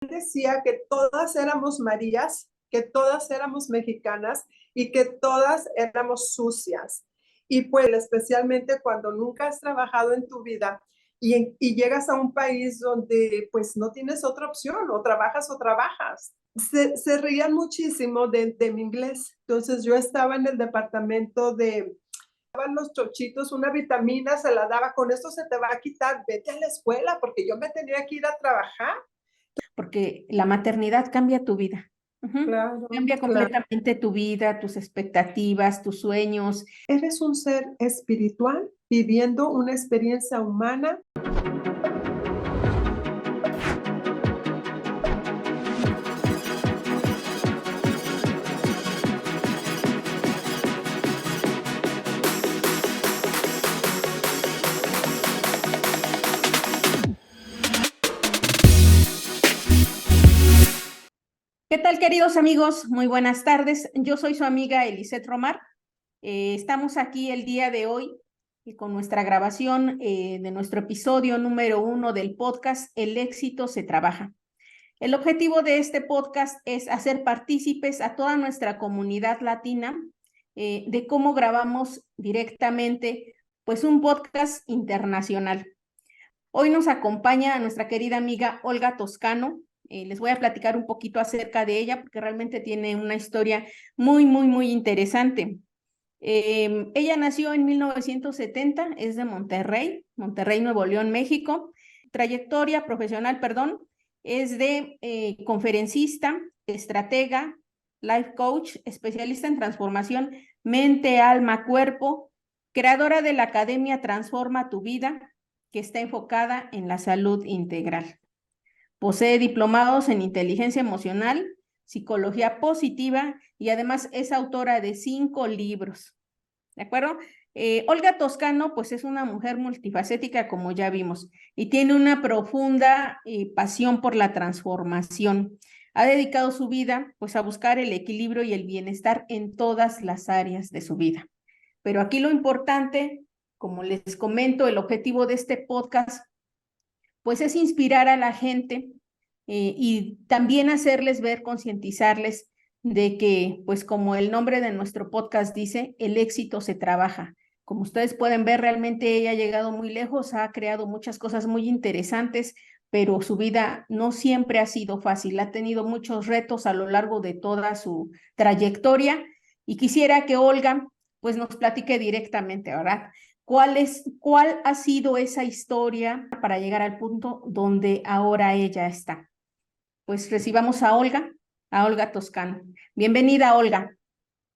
decía que todas éramos Marías, que todas éramos mexicanas y que todas éramos sucias. Y pues especialmente cuando nunca has trabajado en tu vida y llegas a un país donde pues no tienes otra opción, o trabajas o trabajas. Se reían muchísimo de mi inglés. Entonces yo estaba en el departamento de daban los chochitos, una vitamina, se la daba, con esto se te va a quitar, vete a la escuela, porque yo me tenía que ir a trabajar. Porque la maternidad cambia tu vida. Claro, Cambia claro. completamente tu vida, tus expectativas, tus sueños. Eres un ser espiritual viviendo una experiencia humana. ¿Qué tal, queridos amigos? Muy buenas tardes. Yo soy su amiga Eliseth Romar. Estamos aquí el día de hoy con nuestra grabación de nuestro episodio número 1 del podcast El éxito se trabaja. El objetivo de este podcast es hacer partícipes a toda nuestra comunidad latina de cómo grabamos directamente pues un podcast internacional. Hoy nos acompaña nuestra querida amiga Olga Toscano. Les voy a platicar un poquito acerca de ella porque realmente tiene una historia muy interesante. Ella nació en 1970, es de Monterrey, Nuevo León, México. Trayectoria profesional, perdón, es de conferencista, estratega, life coach, especialista en transformación mente, alma, cuerpo, creadora de la Academia Transforma tu Vida, que está enfocada en la salud integral. Posee diplomados en inteligencia emocional, psicología positiva y además es autora de 5 libros. ¿De acuerdo? Olga Toscano, pues es una mujer multifacética, como ya vimos, y tiene una profunda pasión por la transformación. Ha dedicado su vida, pues, a buscar el equilibrio y el bienestar en todas las áreas de su vida. Pero aquí lo importante, como les comento, el objetivo de este podcast, pues es inspirar a la gente y también hacerles ver, concientizarles de que, pues como el nombre de nuestro podcast dice, el éxito se trabaja. Como ustedes pueden ver, realmente ella ha llegado muy lejos, ha creado muchas cosas muy interesantes, pero su vida no siempre ha sido fácil, ha tenido muchos retos a lo largo de toda su trayectoria y quisiera que Olga pues nos platique directamente, ¿verdad? ¿Cuál ha sido esa historia para llegar al punto donde ahora ella está? Pues recibamos a Olga Toscano. Bienvenida, Olga.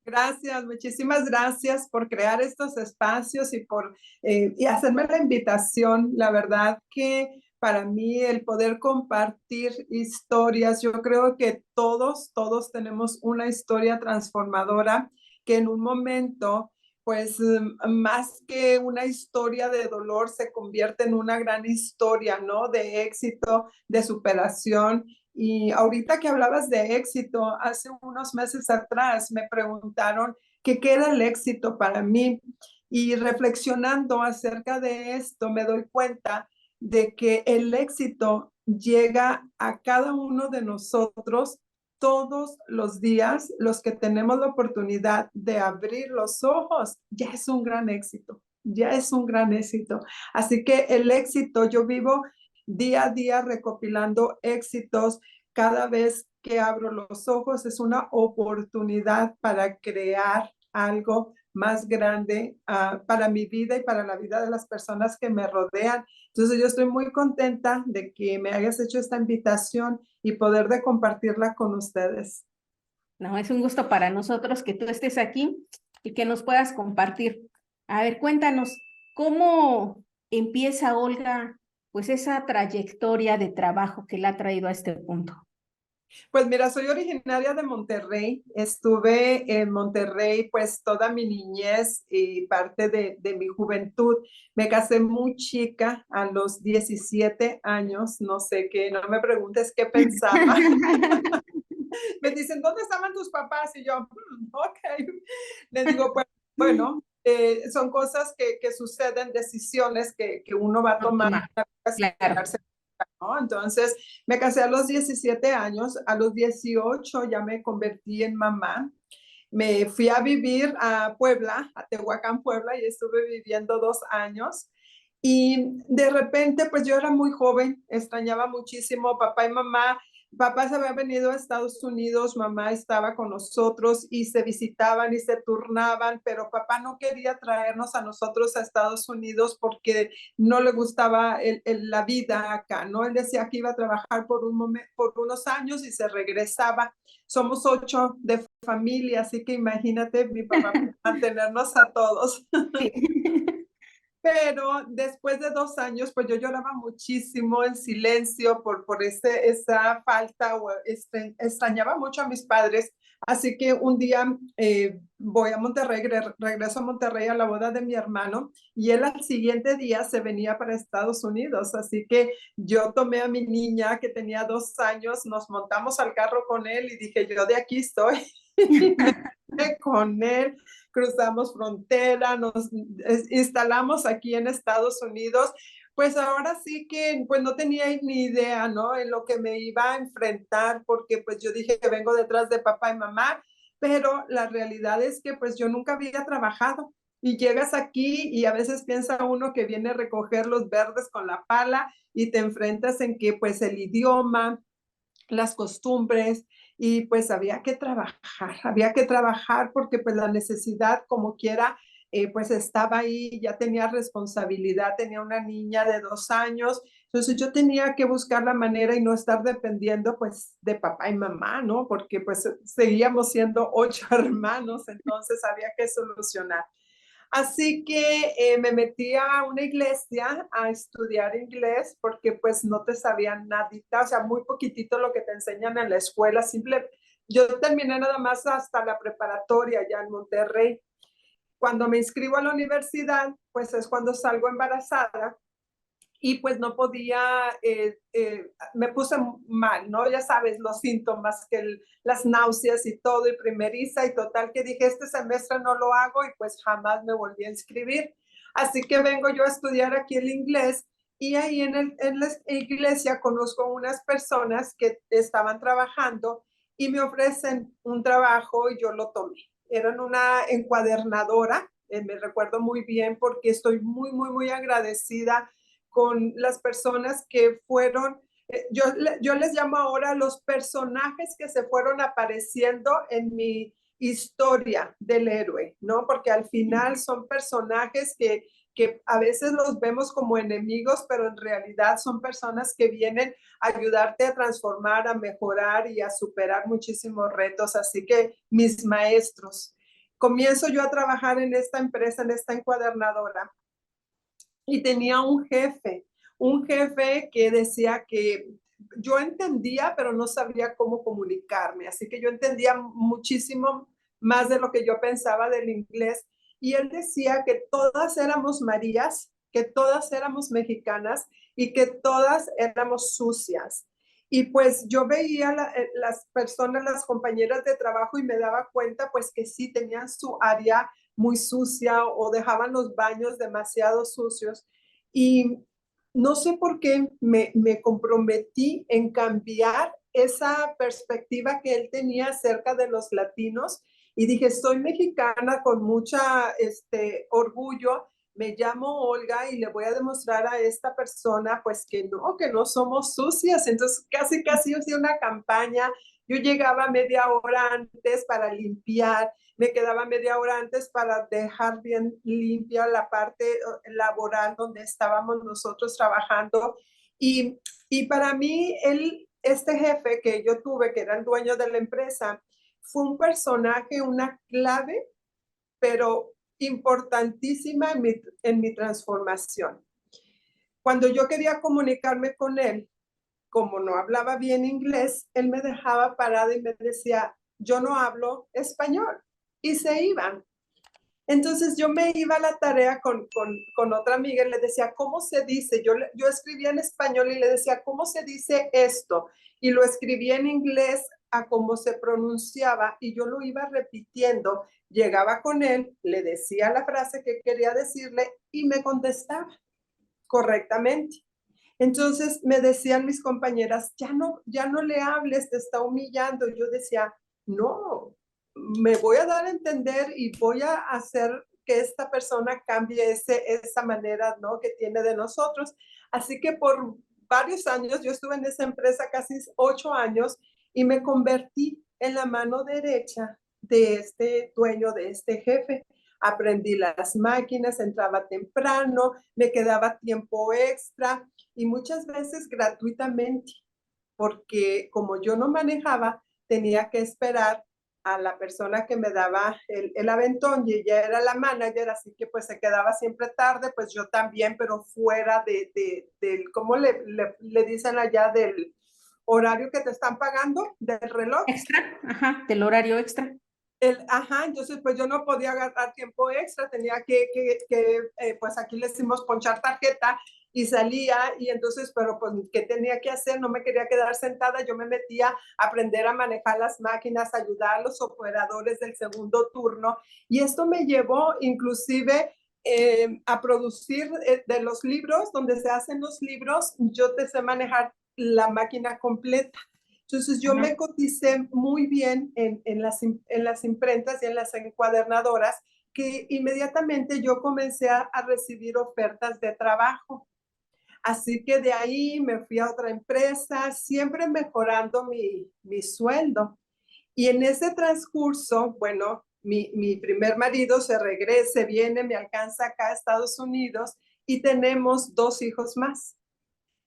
Gracias, muchísimas gracias por crear estos espacios y por y hacerme la invitación. La verdad que para mí el poder compartir historias, yo creo que todos tenemos una historia transformadora que en un momento, pues más que una historia de dolor, se convierte en una gran historia, ¿no? De éxito, de superación. Y ahorita que hablabas de éxito, hace unos meses atrás me preguntaron que qué era el éxito para mí. Y reflexionando acerca de esto, me doy cuenta de que el éxito llega a cada uno de nosotros todos los días. Los que tenemos la oportunidad de abrir los ojos, ya es un gran éxito, ya es un gran éxito. Así que el éxito, yo vivo día a día recopilando éxitos. Cada vez que abro los ojos es una oportunidad para crear algo más grande para mi vida y para la vida de las personas que me rodean. Entonces yo estoy muy contenta de que me hayas hecho esta invitación y poder de compartirla con ustedes. No, es un gusto para nosotros que tú estés aquí y que nos puedas compartir. A ver, cuéntanos, ¿cómo empieza Olga, pues esa trayectoria de trabajo que la ha traído a este punto? Pues mira, soy originaria de Monterrey. Estuve en Monterrey pues toda mi niñez y parte de mi juventud. Me casé muy chica, a los 17 años, no sé qué, no me preguntes qué pensaba. Me dicen, ¿dónde estaban tus papás? Y yo, ok. Le digo, pues, bueno, son cosas que suceden, decisiones que uno va a No tomar toma, sin claro. darse. ¿no? Entonces, me casé a los 17 años, a los 18 ya me convertí en mamá. Me fui a vivir a Puebla, a Tehuacán, Puebla, y estuve viviendo 2 años. Y de repente, pues yo era muy joven, extrañaba muchísimo papá y mamá. Papá se había venido a Estados Unidos, mamá estaba con nosotros y se visitaban y se turnaban, pero papá no quería traernos a nosotros a Estados Unidos porque no le gustaba la vida acá, ¿no? Él decía que iba a trabajar por unos años y se regresaba. Somos 8 de familia, así que imagínate mi papá mantenernos a todos. Sí. Pero después de 2 años, pues yo lloraba muchísimo en silencio por esa falta, o extrañaba mucho a mis padres. Así que un día voy a Monterrey, regreso a Monterrey a la boda de mi hermano y él al siguiente día se venía para Estados Unidos. Así que yo tomé a mi niña que tenía 2 años, nos montamos al carro con él y dije, yo de aquí estoy. Y me fui con él, cruzamos frontera, nos instalamos aquí en Estados Unidos. Pues ahora sí que pues no tenía ni idea, ¿no? En lo que me iba a enfrentar, porque pues yo dije que vengo detrás de papá y mamá, pero la realidad es que pues yo nunca había trabajado. Y llegas aquí y a veces piensa uno que viene a recoger los verdes con la pala y te enfrentas en que pues el idioma, las costumbres, y pues había que trabajar porque pues la necesidad como quiera, pues estaba ahí, ya tenía responsabilidad, tenía una niña de 2 años, entonces yo tenía que buscar la manera y no estar dependiendo pues de papá y mamá, ¿no? Porque pues seguíamos siendo 8 hermanos, entonces había que solucionar. Así que me metí a una iglesia a estudiar inglés porque pues no te sabían nadita, o sea, muy poquitito lo que te enseñan en la escuela. Yo terminé nada más hasta la preparatoria ya en Monterrey. Cuando me inscribo a la universidad, pues es cuando salgo embarazada y pues no podía, me puse mal, ¿no? Ya sabes, los síntomas, las náuseas y todo, y primeriza, y total que dije, este semestre no lo hago y pues jamás me volví a inscribir. Así que vengo yo a estudiar aquí el inglés y ahí en la iglesia conozco unas personas que estaban trabajando y me ofrecen un trabajo y yo lo tomé. Eran una encuadernadora, me recuerdo muy bien porque estoy muy, muy, muy agradecida con las personas que fueron, yo les llamo ahora los personajes que se fueron apareciendo en mi historia del héroe, ¿no? Porque al final son personajes que a veces los vemos como enemigos, pero en realidad son personas que vienen a ayudarte a transformar, a mejorar y a superar muchísimos retos. Así que mis maestros, comienzo yo a trabajar en esta empresa, en esta encuadernadora, y tenía un jefe que decía que yo entendía, pero no sabía cómo comunicarme, así que yo entendía muchísimo más de lo que yo pensaba del inglés, y él decía que todas éramos Marías, que todas éramos mexicanas y que todas éramos sucias. Y pues yo veía las personas, las compañeras de trabajo, y me daba cuenta pues que sí tenían su área muy sucia o dejaban los baños demasiado sucios. Y no sé por qué me comprometí en cambiar esa perspectiva que él tenía acerca de los latinos y dije, soy mexicana con mucha orgullo, me llamo Olga y le voy a demostrar a esta persona pues que no somos sucias. Entonces casi hice una campaña, yo llegaba media hora antes para limpiar, me quedaba media hora antes para dejar bien limpia la parte laboral donde estábamos nosotros trabajando. Y, y para mí, este jefe que yo tuve, que era el dueño de la empresa, fue un personaje, una clave, pero importantísima en mi transformación. Cuando yo quería comunicarme con él, como no hablaba bien inglés, él me dejaba parada y me decía, yo no hablo español. Y se iban. Entonces yo me iba a la tarea con otra amiga y le decía, ¿cómo se dice? Yo escribía en español y le decía, ¿cómo se dice esto? Y lo escribía en inglés a cómo se pronunciaba y yo lo iba repitiendo. Llegaba con él, le decía la frase que quería decirle y me contestaba correctamente. Entonces me decían mis compañeras, ya no le hables, te está humillando. Yo decía, no, me voy a dar a entender y voy a hacer que esta persona cambie esa manera, ¿no?, que tiene de nosotros. Así que por varios años, yo estuve en esa empresa casi 8 años y me convertí en la mano derecha de este dueño, de este jefe. Aprendí las máquinas, entraba temprano, me quedaba tiempo extra y muchas veces gratuitamente, porque como yo no manejaba, tenía que esperar a la persona que me daba el aventón y ella era la manager, así que pues se quedaba siempre tarde, pues yo también, pero fuera del, ¿cómo le dicen allá? Del horario que te están pagando, del reloj. Extra, ajá, del horario extra. Entonces pues yo no podía agarrar tiempo extra, tenía que pues aquí le decimos ponchar tarjeta y salía y entonces, pero pues, ¿qué tenía que hacer? No me quería quedar sentada, yo me metía a aprender a manejar las máquinas, ayudar a los operadores del segundo turno y esto me llevó inclusive a producir de los libros, donde se hacen los libros, yo te sé manejar la máquina completa. Entonces yo me coticé muy bien en las imprentas y en las encuadernadoras, que inmediatamente yo comencé a recibir ofertas de trabajo. Así que de ahí me fui a otra empresa, siempre mejorando mi sueldo. Y en ese transcurso, bueno, mi primer marido se regresa, viene, me alcanza acá a Estados Unidos y tenemos 2 hijos más.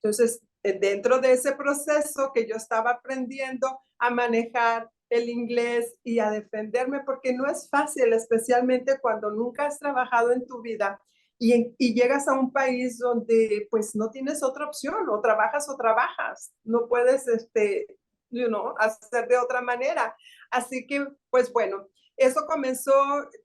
Entonces, dentro de ese proceso que yo estaba aprendiendo a manejar el inglés y a defenderme, porque no es fácil, especialmente cuando nunca has trabajado en tu vida y llegas a un país donde pues no tienes otra opción, o trabajas, no puedes, hacer de otra manera. Así que, pues bueno, eso comenzó,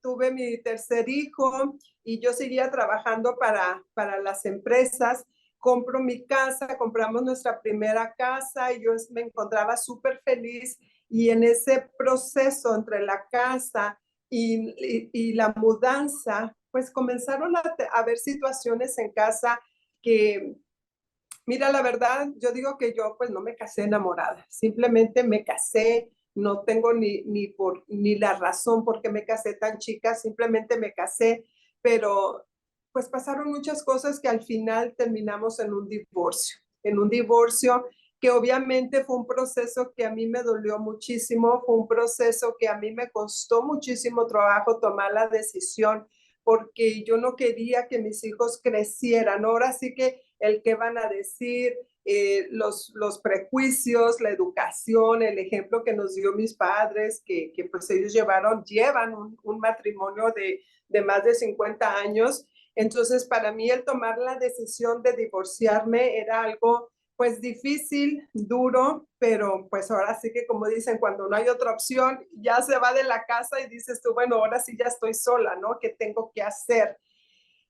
tuve mi tercer hijo y yo seguía trabajando para las empresas. Compro mi casa, compramos nuestra primera casa y yo me encontraba súper feliz y en ese proceso entre la casa y la mudanza, pues comenzaron a haber situaciones en casa que, mira, la verdad, yo digo que yo pues no me casé enamorada, simplemente me casé, no tengo ni la razón por qué me casé tan chica, simplemente me casé, pero pues pasaron muchas cosas que al final terminamos en un divorcio que obviamente fue un proceso que a mí me dolió muchísimo, fue un proceso que a mí me costó muchísimo trabajo tomar la decisión porque yo no quería que mis hijos crecieran. Ahora sí que el que van a decir, los prejuicios, la educación, el ejemplo que nos dio mis padres, que pues ellos llevan un matrimonio de más de 50 años. Entonces, para mí el tomar la decisión de divorciarme era algo pues difícil, duro, pero pues ahora sí que como dicen, cuando no hay otra opción, ya se va de la casa y dices tú, bueno, ahora sí ya estoy sola, ¿no? ¿Qué tengo que hacer?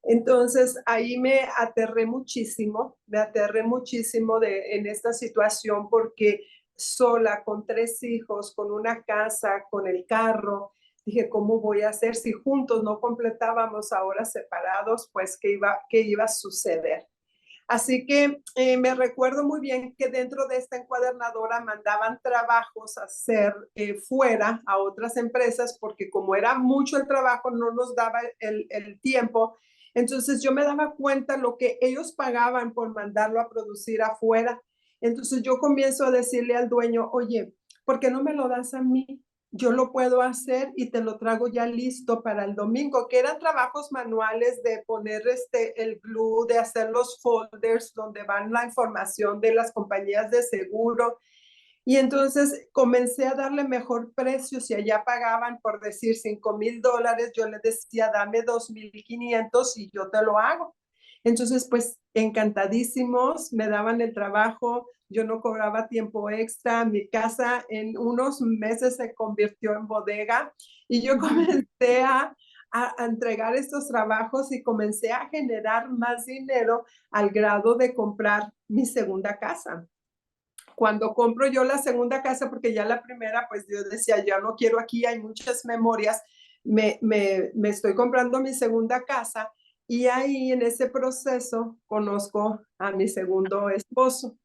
Entonces ahí me aterré muchísimo en esta situación porque sola, con 3 hijos, con una casa, con el carro, dije, ¿cómo voy a hacer si juntos no completábamos, ahora separados? Pues, ¿qué iba a suceder? Así que me recuerdo muy bien que dentro de esta encuadernadora mandaban trabajos a hacer fuera a otras empresas porque como era mucho el trabajo no nos daba el tiempo. Entonces yo me daba cuenta lo que ellos pagaban por mandarlo a producir afuera. Entonces yo comienzo a decirle al dueño, oye, ¿por qué no me lo das a mí? Yo lo puedo hacer y te lo traigo ya listo para el domingo, que eran trabajos manuales de poner el glue, de hacer los folders donde van la información de las compañías de seguro. Y entonces comencé a darle mejor precio. Si allá pagaban, por decir, $5,000, yo le decía, dame 2,500 y yo te lo hago. Entonces, pues encantadísimos, me daban el trabajo, yo no cobraba tiempo extra, mi casa en unos meses se convirtió en bodega y yo comencé a entregar estos trabajos y comencé a generar más dinero al grado de comprar mi segunda casa. Cuando compro yo la segunda casa, porque ya la primera, pues yo decía, ya no quiero aquí, hay muchas memorias, me estoy comprando mi segunda casa Y ahí en ese proceso conozco a mi segundo esposo.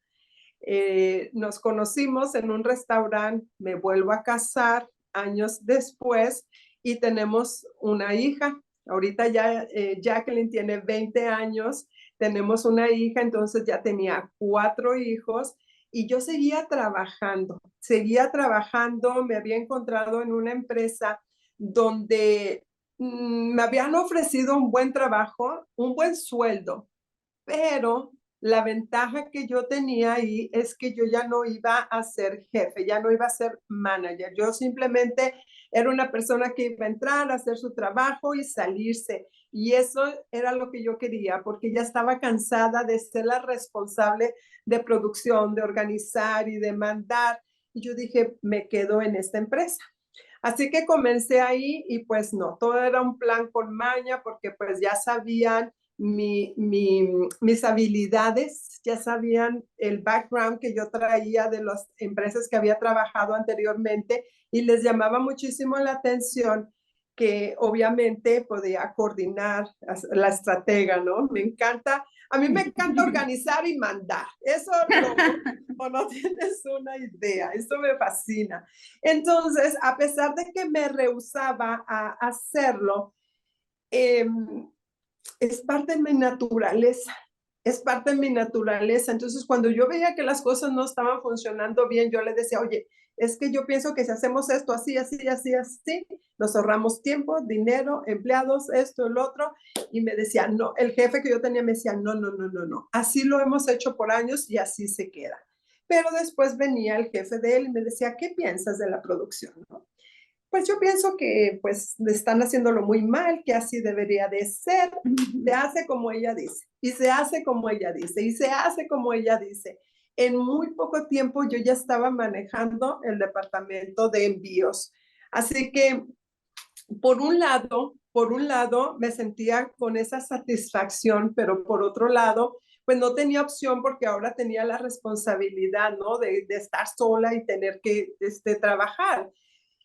Nos conocimos en un restaurante, me vuelvo a casar años después y tenemos una hija. Ahorita ya Jacqueline tiene 20 años, tenemos una hija, entonces ya tenía 4 hijos y yo seguía trabajando, me había encontrado en una empresa donde me habían ofrecido un buen trabajo, un buen sueldo, pero la ventaja que yo tenía ahí es que yo ya no iba a ser jefe, ya no iba a ser manager. Yo simplemente era una persona que iba a entrar, a hacer su trabajo y salirse. Y eso era lo que yo quería, porque ya estaba cansada de ser la responsable de producción, de organizar y de mandar. Y yo dije, me quedo en esta empresa. Así que comencé ahí y pues no, todo era un plan con maña porque pues ya sabían mis habilidades, ya sabían el background que yo traía de las empresas que había trabajado anteriormente y les llamaba muchísimo la atención que obviamente podía coordinar la estratega, ¿no? A mí me encanta organizar y mandar. Eso no tienes una idea, eso me fascina. Entonces, a pesar de que me rehusaba a hacerlo, eh, es parte de mi naturaleza, es parte de mi naturaleza. Entonces, cuando yo veía que las cosas no estaban funcionando bien, yo le decía, oye, es que yo pienso que si hacemos esto así, así, así, así, nos ahorramos tiempo, dinero, empleados, esto, el otro. Y me decía, no, el jefe que yo tenía me decía, no, no, no, no, no, así lo hemos hecho por años y así se queda. Pero después venía el jefe de él y me decía, ¿qué piensas de la producción? ¿No? Pues yo pienso que pues están haciéndolo muy mal, que así debería de ser. Se hace como ella dice, y se hace como ella dice, y se hace como ella dice. En muy poco tiempo yo ya estaba manejando el departamento de envíos. Así que por un lado me sentía con esa satisfacción, pero por otro lado, pues no tenía opción porque ahora tenía la responsabilidad, ¿no? De estar sola y tener que trabajar.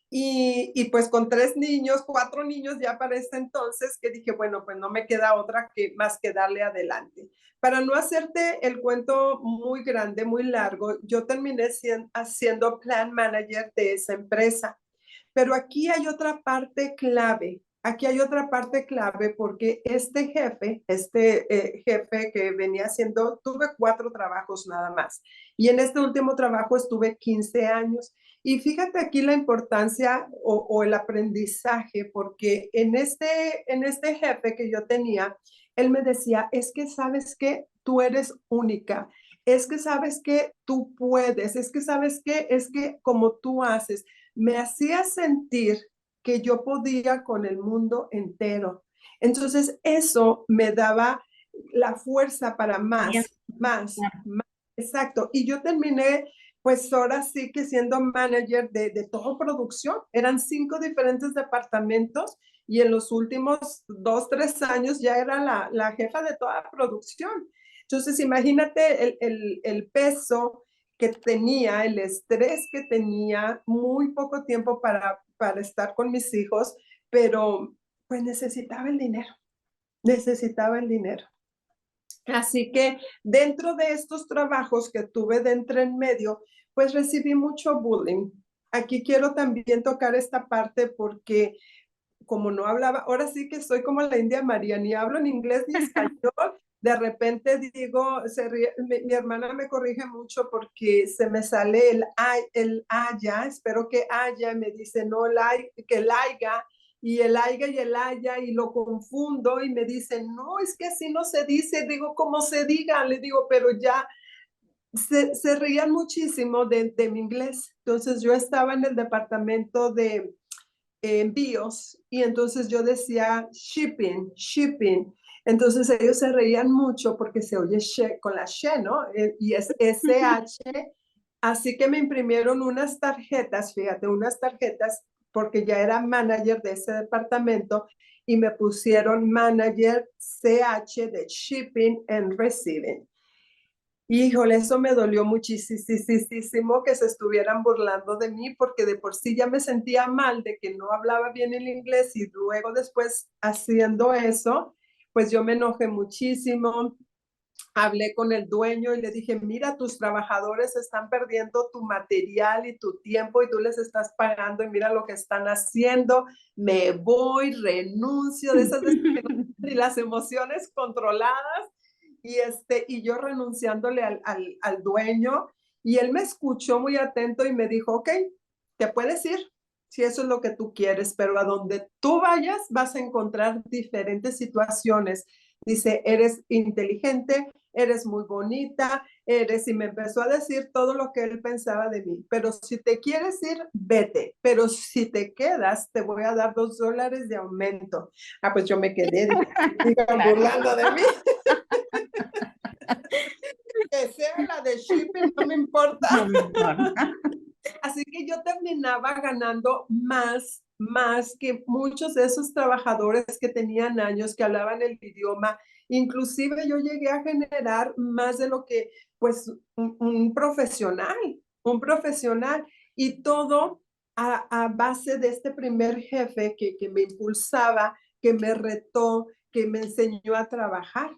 Y pues con 3 niños, 4 niños ya para este entonces, que dije, bueno, pues no me queda otra que más que darle adelante. Para no hacerte el cuento muy grande, muy largo, yo terminé haciendo plan manager de esa empresa. Pero aquí hay otra parte clave. Aquí hay otra parte clave porque este jefe que venía haciendo, tuve 4 trabajos nada más. Y en este último trabajo estuve 15 años. Y fíjate aquí la importancia o el aprendizaje, porque en este jefe que yo tenía, él me decía, es que sabes que tú eres única, es que sabes que tú puedes, es que sabes que es que como tú haces, me hacía sentir que yo podía con el mundo entero. Entonces eso me daba la fuerza para Bien, más. Exacto. Y yo terminé, pues ahora sí que siendo manager de toda producción. Eran 5 diferentes departamentos y en los últimos 2, 3 años ya era la jefa de toda producción. Entonces, imagínate el peso que tenía, el estrés que tenía, muy poco tiempo para estar con mis hijos, pero pues necesitaba el dinero. Así que dentro de estos trabajos que tuve de entre en medio, pues recibí mucho bullying. Aquí quiero también tocar esta parte porque como no hablaba, ahora sí que soy como la India María, ni hablo ni inglés ni español, de repente digo, mi hermana me corrige mucho porque se me sale el haya, espero que haya, me dice no, que el haya, y el haya y el haya, y lo confundo y me dice, no, es que así no se dice, digo, como se diga, le digo, pero ya se reían muchísimo de mi inglés. Entonces yo estaba en el departamento de envíos y entonces yo decía shipping, shipping. Entonces ellos se reían mucho porque se oye con la she, ¿no? Y es SH. Así que me imprimieron unas tarjetas, fíjate, unas tarjetas porque ya era manager de ese departamento y me pusieron manager CH de shipping and receiving. Híjole, eso me dolió muchísimo que se estuvieran burlando de mí porque de por sí ya me sentía mal de que no hablaba bien el inglés y luego después haciendo eso, pues yo me enojé muchísimo. Hablé con el dueño y le dije, mira, tus trabajadores están perdiendo tu material y tu tiempo y tú les estás pagando y mira lo que están haciendo. Me voy, renuncio, de esas veces que no y las emociones controladas y yo renunciándole al dueño y él me escuchó muy atento y me dijo, ok, te puedes ir si eso es lo que tú quieres, pero a donde tú vayas vas a encontrar diferentes situaciones. Dice, eres inteligente, eres muy bonita, y me empezó a decir todo lo que él pensaba de mí. Pero si te quieres ir, vete. Pero si te quedas, te voy a dar $2 de aumento. Ah, pues yo me quedé, dije, sigan Claro. burlando de mí. Que sea la de shipping, no me importa. No me importa. Así que yo terminaba ganando más que muchos de esos trabajadores que tenían años, que hablaban el idioma. Inclusive yo llegué a generar más de lo que, pues, un profesional. Y todo a base de este primer jefe que me impulsaba, que me retó, que me enseñó a trabajar.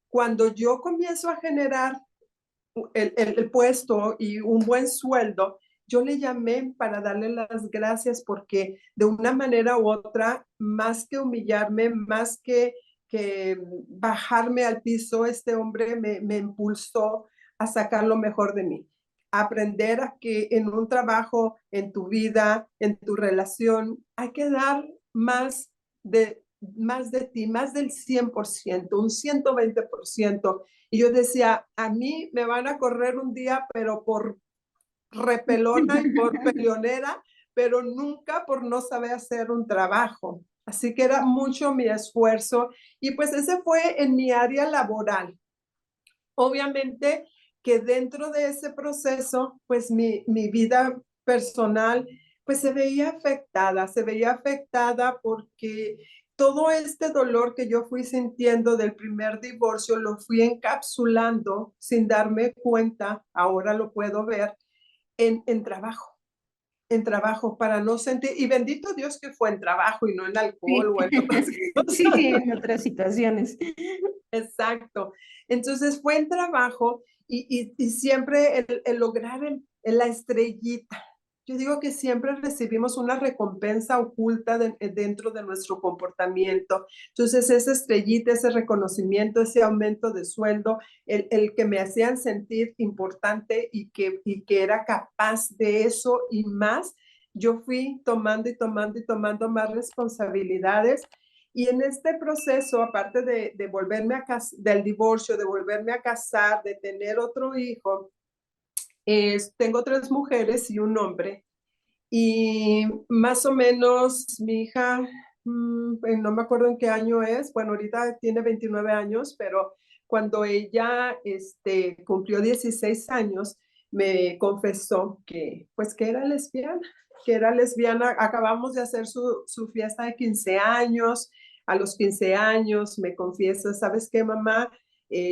Cuando yo comienzo a generar el puesto y un buen sueldo, yo le llamé para darle las gracias porque de una manera u otra, más que humillarme, más que bajarme al piso, este hombre me impulsó a sacar lo mejor de mí. Aprender a que en un trabajo, en tu vida, en tu relación, hay que dar más de ti, más del 100%, un 120%. Y yo decía, a mí me van a correr un día, pero por repelona y por peleonera, pero nunca por no saber hacer un trabajo. Así que era mucho mi esfuerzo y pues ese fue en mi área laboral. Obviamente que dentro de ese proceso, pues mi vida personal, pues se veía afectada porque todo este dolor que yo fui sintiendo del primer divorcio lo fui encapsulando sin darme cuenta, ahora lo puedo ver, en trabajo para no sentir, y bendito Dios que fue en trabajo y no en alcohol Sí. o en otras Sí, cosas. sí, en otras situaciones. Exacto. Entonces fue en trabajo y siempre el lograr la estrellita. Yo digo que siempre recibimos una recompensa oculta dentro de nuestro comportamiento. Entonces esa estrellita, ese reconocimiento, ese aumento de sueldo, el que me hacían sentir importante y que era capaz de eso y más, yo fui tomando y tomando y tomando más responsabilidades y en este proceso, aparte de volverme a casar, del divorcio, de volverme a casar, de tener otro hijo, tengo 3 mujeres y un hombre. Y más o menos mi hija, no me acuerdo en qué año es, bueno, ahorita tiene 29 años, pero cuando ella cumplió 16 años, me confesó pues, que era lesbiana. Acabamos de hacer su fiesta de 15 años. A los 15 años me confiesa, ¿sabes qué, mamá?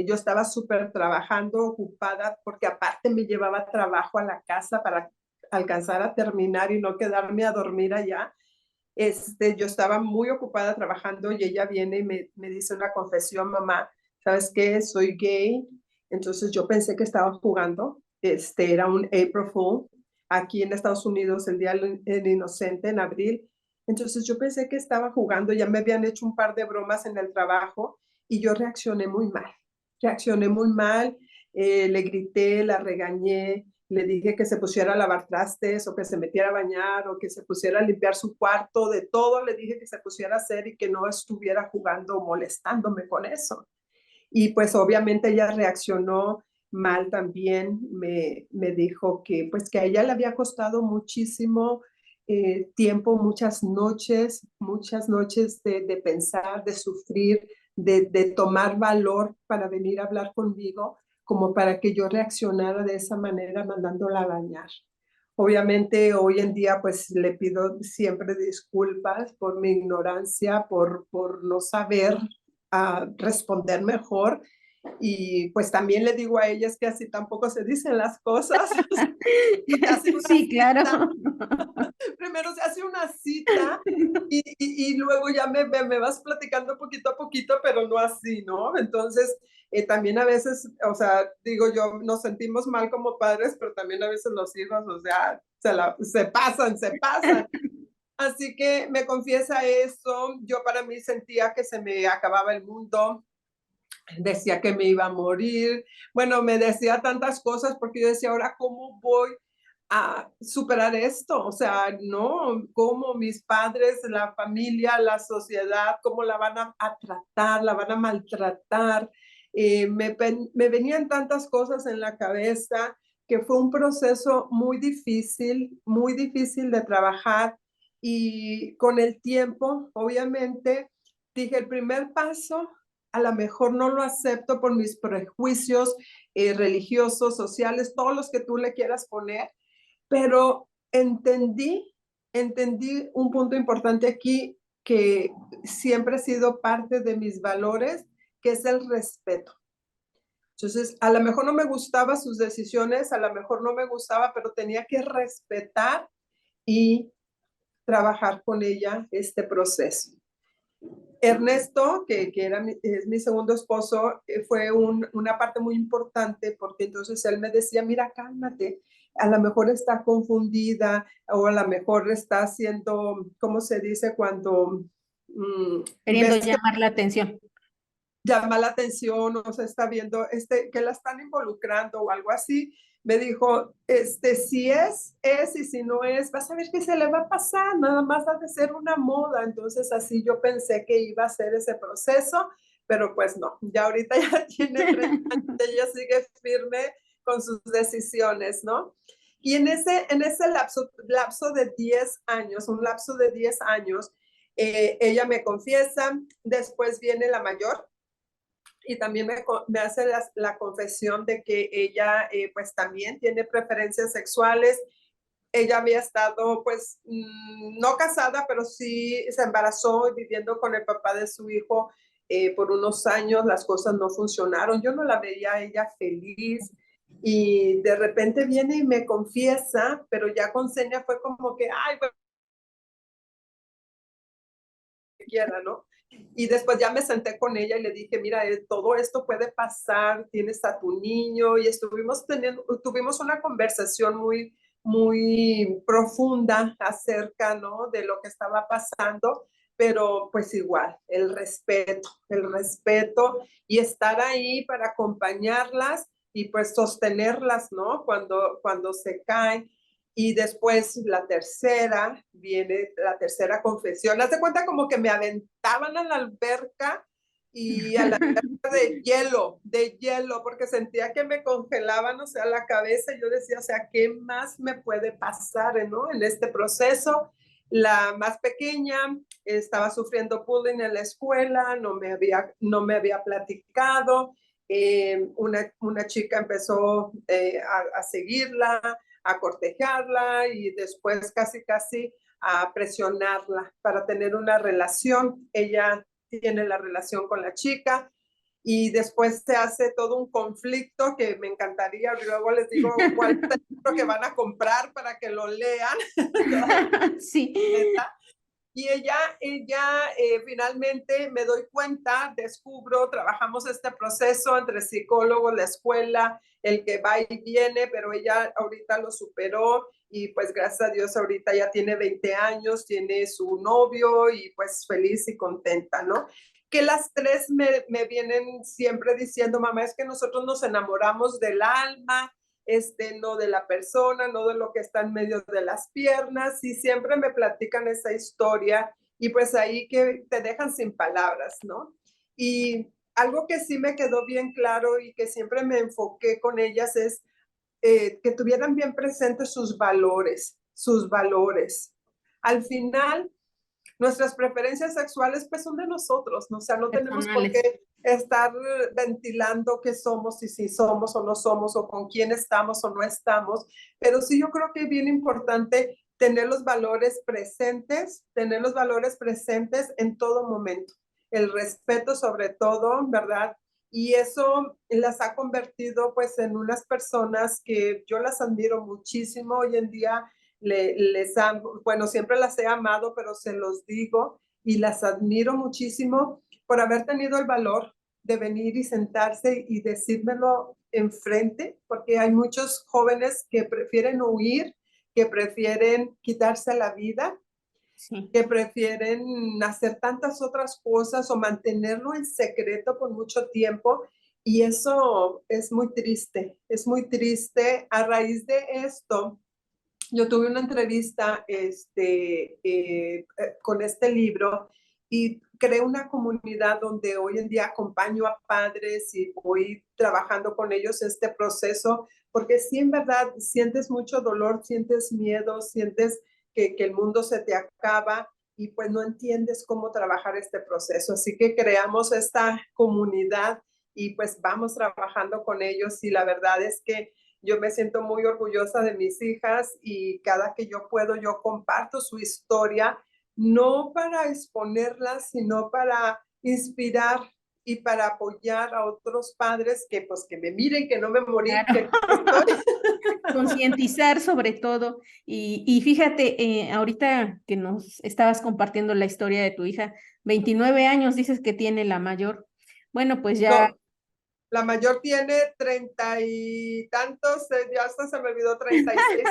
Yo estaba súper trabajando, ocupada, porque aparte me llevaba trabajo a la casa para alcanzar a terminar y no quedarme a dormir allá. Yo estaba muy ocupada trabajando y ella viene y me dice una confesión, mamá, ¿sabes qué? Soy gay. Entonces yo pensé que estaba jugando. Era un April Fool aquí en Estados Unidos, el Día del Inocente en abril. Entonces yo pensé que estaba jugando, ya me habían hecho un par de bromas en el trabajo y yo reaccioné muy mal, le grité, la regañé, le dije que se pusiera a lavar trastes o que se metiera a bañar o que se pusiera a limpiar su cuarto, de todo le dije que se pusiera a hacer y que no estuviera jugando o molestándome con eso. Y pues obviamente ella reaccionó mal también, me dijo que pues que a ella le había costado muchísimo tiempo, muchas noches de pensar, de sufrir, de tomar valor para venir a hablar conmigo, como para que yo reaccionara de esa manera mandándola a bañar. Obviamente hoy en día pues le pido siempre disculpas por mi ignorancia, por no saber responder mejor. Y pues también le digo a ellas que así tampoco se dicen las cosas. Sí, claro. Primero primero se hace una cita y luego ya me vas platicando poquito a poquito, pero no así, ¿no? Entonces, también a veces, o sea, digo yo, nos sentimos mal como padres, pero también a veces los hijos, o sea, se pasan, se pasan. Así que me confiesa eso, yo para mí sentía que se me acababa el mundo, decía que me iba a morir, bueno, me decía tantas cosas porque yo decía, ahora, ¿cómo voy a superar esto? O sea, no, cómo mis padres, la familia, la sociedad, cómo la van a tratar, la van a maltratar. Me venían tantas cosas en la cabeza que fue un proceso muy difícil de trabajar y con el tiempo, obviamente, dije, el primer paso a lo mejor no lo acepto por mis prejuicios religiosos, sociales, todos los que tú le quieras poner, pero entendí un punto importante aquí que siempre ha sido parte de mis valores, que es el respeto. Entonces, a lo mejor no me gustaba sus decisiones, a lo mejor no me gustaba, pero tenía que respetar y trabajar con ella este proceso. Ernesto, es mi segundo esposo, fue una parte muy importante porque entonces él me decía, mira, cálmate, a lo mejor está confundida o a lo mejor está haciendo, ¿cómo se dice? Cuando Queriendo ves que llamar la atención. llama la atención o se está viendo que la están involucrando o algo así. Me dijo, si es, y si no es, vas a ver que se le va a pasar, nada más ha de ser una moda. Entonces así yo pensé que iba a ser ese proceso, pero pues no, ya ahorita ya tiene 30 años, ella sigue firme con sus decisiones, ¿no? Y en ese lapso de 10 años, un lapso de 10 años, ella me confiesa, después viene la mayor, y también me hace la confesión de que ella pues también tiene preferencias sexuales. Ella había estado pues no casada, pero sí se embarazó viviendo con el papá de su hijo por unos años. Las cosas no funcionaron. Yo no la veía a ella feliz y de repente viene y me confiesa, pero ya con seña fue como que, ay, bueno, quiera, ¿no? Y después ya me senté con ella y le dije, mira, todo esto puede pasar, tienes a tu niño, y tuvimos una conversación muy profunda acerca, ¿no? De lo que estaba pasando, pero pues igual, el respeto y estar ahí para acompañarlas y pues sostenerlas, ¿no? Cuando se caen. Y después viene la tercera confesión. Haz de cuenta como que me aventaban a la alberca y a la alberca de hielo, porque sentía que me congelaban, o sea, la cabeza. Y yo decía, o sea, ¿qué más me puede pasar, ¿no? En este proceso? La más pequeña estaba sufriendo bullying en la escuela, no me había platicado. Una chica empezó a seguirla, a cortejarla y después casi a presionarla para tener una relación. Ella tiene la relación con la chica y después se hace todo un conflicto que me encantaría. Luego les digo cuál es el libro que van a comprar para que lo lean. Sí. Y ella finalmente me doy cuenta, descubro, trabajamos este proceso entre psicólogos, la escuela, el que va y viene, pero ella ahorita lo superó y pues gracias a Dios ahorita ya tiene 20 años, tiene su novio y pues feliz y contenta, ¿no? Que las tres me vienen siempre diciendo, mamá, es que nosotros nos enamoramos del alma, no de la persona, no de lo que está en medio de las piernas, y siempre me platican esa historia y pues ahí que te dejan sin palabras, ¿no? Y algo que sí me quedó bien claro y que siempre me enfoqué con ellas es que tuvieran bien presentes sus valores, sus valores. Al final, nuestras preferencias sexuales pues son de nosotros, ¿no? O sea, no tenemos por Personales. qué estar ventilando qué somos y si somos o no somos o con quién estamos o no estamos, pero sí yo creo que es bien importante tener los valores presentes en todo momento, el respeto sobre todo, ¿verdad? Y eso las ha convertido pues en unas personas que yo las admiro muchísimo hoy en día. bueno, siempre las he amado, pero se los digo y las admiro muchísimo por haber tenido el valor de venir y sentarse y decírmelo enfrente, porque hay muchos jóvenes que prefieren huir, que prefieren quitarse la vida, Sí. que prefieren hacer tantas otras cosas o mantenerlo en secreto por mucho tiempo. Y eso es muy triste. A raíz de esto, yo tuve una entrevista con este libro y creé una comunidad donde hoy en día acompaño a padres y voy trabajando con ellos este proceso, porque sí, en verdad, sientes mucho dolor, sientes miedo, sientes que el mundo se te acaba y pues no entiendes cómo trabajar este proceso. Así que creamos esta comunidad y pues vamos trabajando con ellos y la verdad es que yo me siento muy orgullosa de mis hijas y cada que yo puedo, yo comparto su historia, no para exponerla, sino para inspirar y para apoyar a otros padres que pues que me miren, que no me morí, Claro. que estoy. Concientizar sobre todo. Y fíjate, ahorita que nos estabas compartiendo la historia de tu hija, 29 años dices que tiene la mayor. Bueno, pues ya No, la mayor tiene 30 y tantos, ya hasta se me olvidó 36.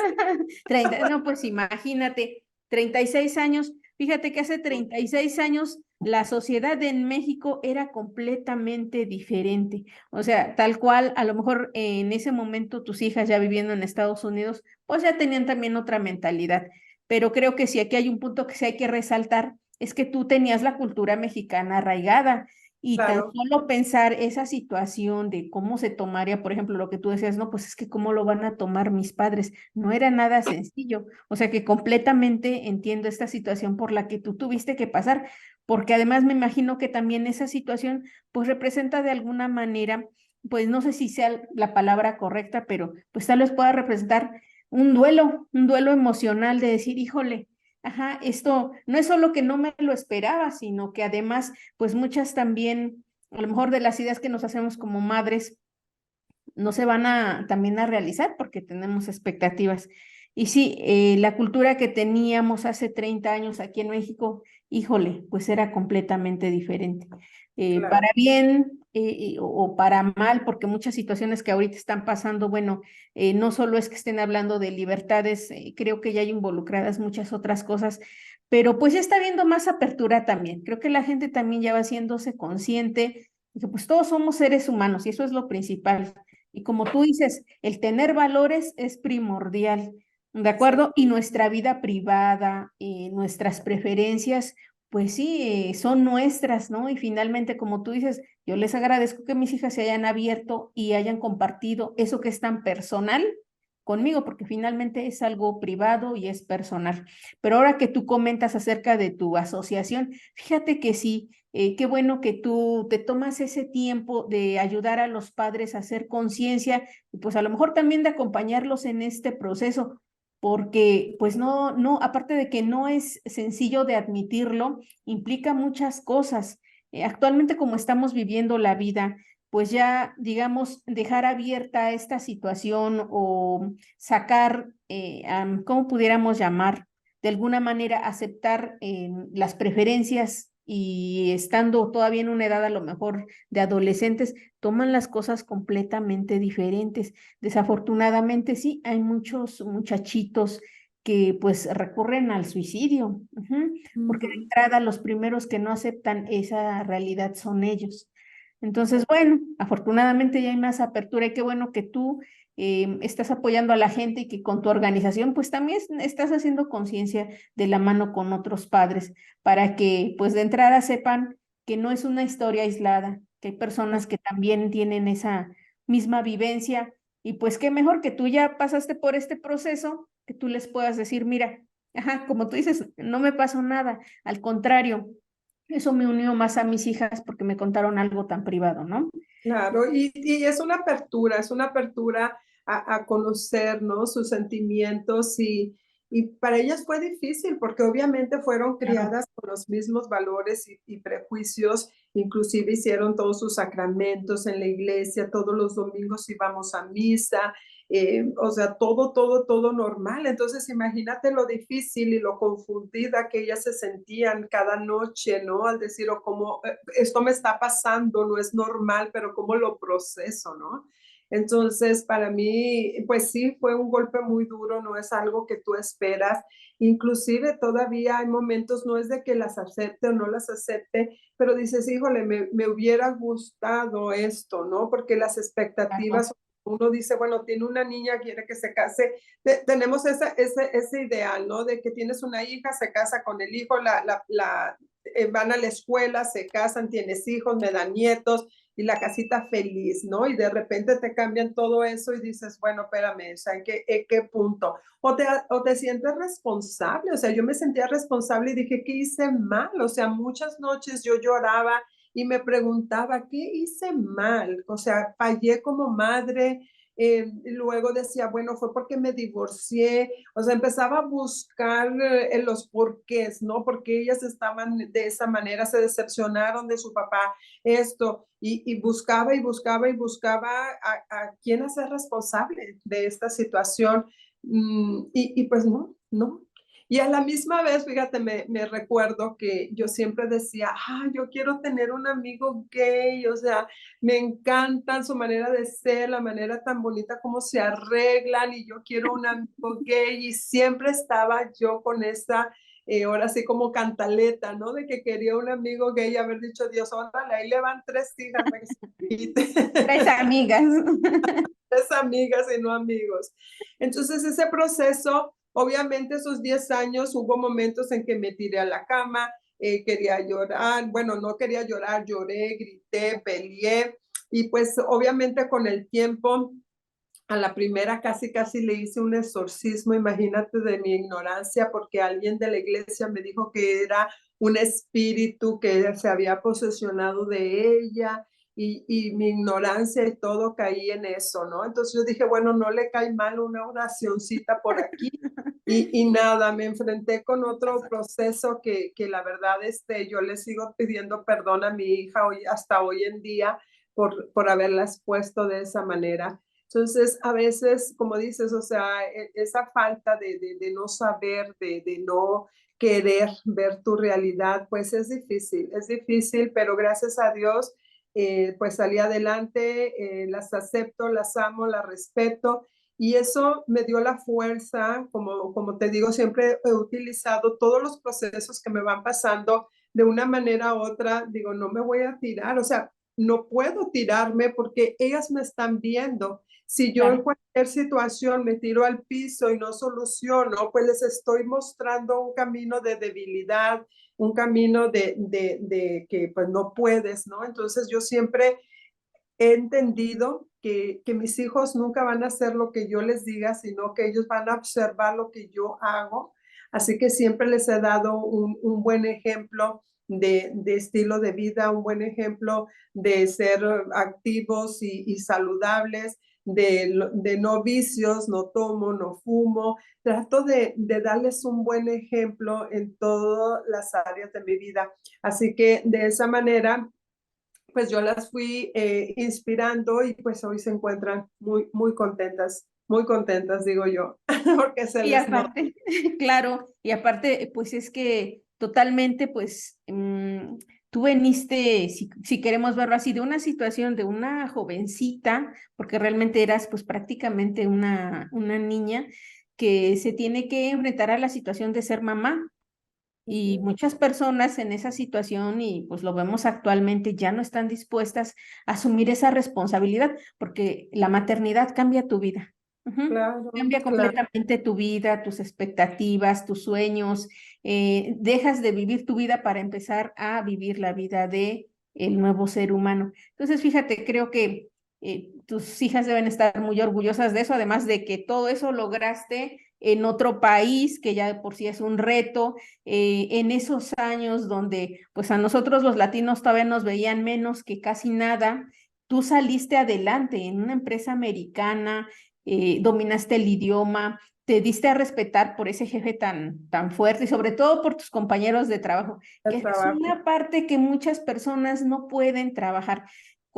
30, no, pues imagínate, 36 años. Fíjate que hace 36 años la sociedad en México era completamente diferente. O sea, tal cual, a lo mejor en ese momento tus hijas ya viviendo en Estados Unidos, pues ya tenían también otra mentalidad. Pero creo que si aquí hay un punto que sí hay que resaltar, es que tú tenías la cultura mexicana arraigada. Y tan Claro, solo pensar esa situación de cómo se tomaría, por ejemplo, lo que tú decías, no, pues es que cómo lo van a tomar mis padres, no era nada sencillo. O sea que completamente entiendo esta situación por la que tú tuviste que pasar, porque además me imagino que también esa situación pues representa de alguna manera, pues no sé si sea la palabra correcta, pero pues tal vez pueda representar un duelo emocional de decir, híjole. Ajá, esto no es solo que no me lo esperaba, sino que además pues muchas también, a lo mejor de las ideas que nos hacemos como madres, no se van a también a realizar porque tenemos expectativas. Y sí, la cultura que teníamos hace 30 años aquí en México, híjole, pues era completamente diferente. Para claro. bien o para mal, porque muchas situaciones que ahorita están pasando, bueno, no solo es que estén hablando de libertades, creo que ya hay involucradas muchas otras cosas, pero pues ya está habiendo más apertura también. Creo que la gente también ya va haciéndose consciente de que pues todos somos seres humanos y eso es lo principal. Y como tú dices, el tener valores es primordial, ¿de Sí. acuerdo? Y nuestra vida privada, nuestras preferencias, pues sí, son nuestras, ¿no? Y finalmente, como tú dices, yo les agradezco que mis hijas se hayan abierto y hayan compartido eso que es tan personal conmigo, porque finalmente es algo privado y es personal. Pero ahora que tú comentas acerca de tu asociación, fíjate que sí, qué bueno que tú te tomas ese tiempo de ayudar a los padres a hacer conciencia y pues a lo mejor también de acompañarlos en este proceso, porque pues no, aparte de que no es sencillo de admitirlo, implica muchas cosas. Actualmente como estamos viviendo la vida, pues ya, digamos, dejar abierta esta situación o sacar, ¿cómo pudiéramos llamar? De alguna manera aceptar las preferencias y estando todavía en una edad a lo mejor de adolescentes, toman las cosas completamente diferentes. Desafortunadamente sí, hay muchos muchachitos que pues recurren al suicidio, porque de Ujú. entrada los primeros que no aceptan esa realidad son ellos. Entonces, bueno, afortunadamente ya hay más apertura y qué bueno que tú estás apoyando a la gente y que con tu organización pues también estás haciendo conciencia de la mano con otros padres para que pues de entrada sepan que no es una historia aislada, que hay personas que también tienen esa misma vivencia y pues qué mejor que tú ya pasaste por este proceso, que tú les puedas decir, mira, ajá, como tú dices, no me pasó nada, al contrario, eso me unió más a mis hijas porque me contaron algo tan privado, ¿no? Claro, y es una apertura a conocer, ¿no? Sus sentimientos y para ellas fue difícil porque obviamente fueron Claro. criadas con los mismos valores y prejuicios, inclusive hicieron todos sus sacramentos en la iglesia, todos los domingos íbamos a misa o sea, todo normal. Entonces, imagínate lo difícil y lo confundida que ellas se sentían cada noche, ¿no? Al decir, o cómo esto me está pasando, no es normal, pero cómo lo proceso, ¿no? Entonces, para mí, pues sí, fue un golpe muy duro, no es algo que tú esperas. Inclusive todavía hay momentos, no es de que las acepte o no las acepte, pero dices, híjole, me hubiera gustado esto, ¿no? Porque las expectativas, uno dice, bueno, tiene una niña, quiere que se case, tenemos ese ideal, ¿no? De que tienes una hija, se casa con el hijo, van a la escuela, se casan, tienes hijos, me dan nietos, y la casita feliz, ¿no? Y de repente te cambian todo eso y dices, bueno, espérame, o sea, ¿en qué punto? O te sientes responsable, o sea, yo me sentía responsable y dije, ¿qué hice mal? O sea, muchas noches yo lloraba y me preguntaba, ¿qué hice mal? O sea, fallé como madre. Luego decía, bueno, fue porque me divorcié, o sea, empezaba a buscar los porqués, ¿no? Porque ellas estaban de esa manera, se decepcionaron de su papá, esto, y buscaba y buscaba y buscaba a quién hacer responsable de esta situación. Y pues no. Y a la misma vez, fíjate, me recuerdo que yo siempre decía, yo quiero tener un amigo gay, o sea, me encantan su manera de ser, la manera tan bonita como se arreglan, y yo quiero un amigo gay, y siempre estaba yo con esa, ahora sí como cantaleta, ¿no? De que quería un amigo gay y haber dicho, Dios, órale, ahí le van 3 hijas, Tres amigas. 3 amigas y no amigos. Entonces ese proceso, obviamente esos 10 años hubo momentos en que me tiré a la cama, quería llorar, bueno, no quería llorar, lloré, grité, peleé, y pues obviamente con el tiempo a la primera casi le hice un exorcismo, imagínate de mi ignorancia, porque alguien de la iglesia me dijo que era un espíritu que se había posesionado de ella, y mi ignorancia y todo caí en eso, ¿no? Entonces yo dije, bueno, no le cae mal una oracioncita por aquí, y nada, me enfrenté con otro proceso que la verdad, yo le sigo pidiendo perdón a mi hija hoy, hasta hoy en día, por haberla expuesto de esa manera. Entonces, a veces, como dices, o sea, esa falta de no saber, de no querer ver tu realidad, pues es difícil, pero gracias a Dios, pues salí adelante, las acepto, las amo, las respeto, y eso me dio la fuerza, como te digo, siempre he utilizado todos los procesos que me van pasando de una manera u otra, digo, no me voy a tirar, o sea, no puedo tirarme porque ellas me están viendo. Si yo en Claro. cualquier situación me tiro al piso y no soluciono, pues les estoy mostrando un camino de debilidad, un camino de que pues no puedes, ¿no? Entonces yo siempre he entendido que mis hijos nunca van a hacer lo que yo les diga, sino que ellos van a observar lo que yo hago. Así que siempre les he dado un buen ejemplo de estilo de vida, un buen ejemplo de ser activos y saludables, de no vicios, no tomo, no fumo. Trato de darles un buen ejemplo en todas las áreas de mi vida. Así que de esa manera pues yo las fui inspirando, y pues hoy se encuentran muy contentas, digo yo, porque se Y les nota. aparte, claro, y aparte, pues es que totalmente, pues tú veniste, si queremos verlo así, de una situación de una jovencita, porque realmente eras pues prácticamente una niña que se tiene que enfrentar a la situación de ser mamá. Y muchas personas en esa situación, y pues lo vemos actualmente, ya no están dispuestas a asumir esa responsabilidad, porque la maternidad cambia tu vida. Ujú. Claro, Cambia claro. completamente tu vida, tus expectativas, tus sueños. Dejas de vivir tu vida para empezar a vivir la vida de el nuevo ser humano. Entonces, fíjate, creo que tus hijas deben estar muy orgullosas de eso, además de que todo eso lograste en otro país, que ya de por sí es un reto, en esos años donde pues a nosotros los latinos todavía nos veían menos que casi nada. Tú saliste adelante en una empresa americana, dominaste el idioma, te diste a respetar por ese jefe tan fuerte, y sobre todo por tus compañeros de trabajo, El que es trabajo. una parte que muchas personas no pueden trabajar.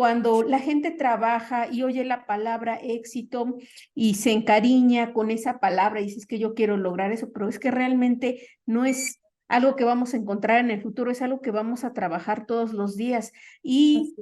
cuando la gente trabaja y oye la palabra éxito y se encariña con esa palabra y dices que yo quiero lograr eso, pero es que realmente no es algo que vamos a encontrar en el futuro, es algo que vamos a trabajar todos los días. Y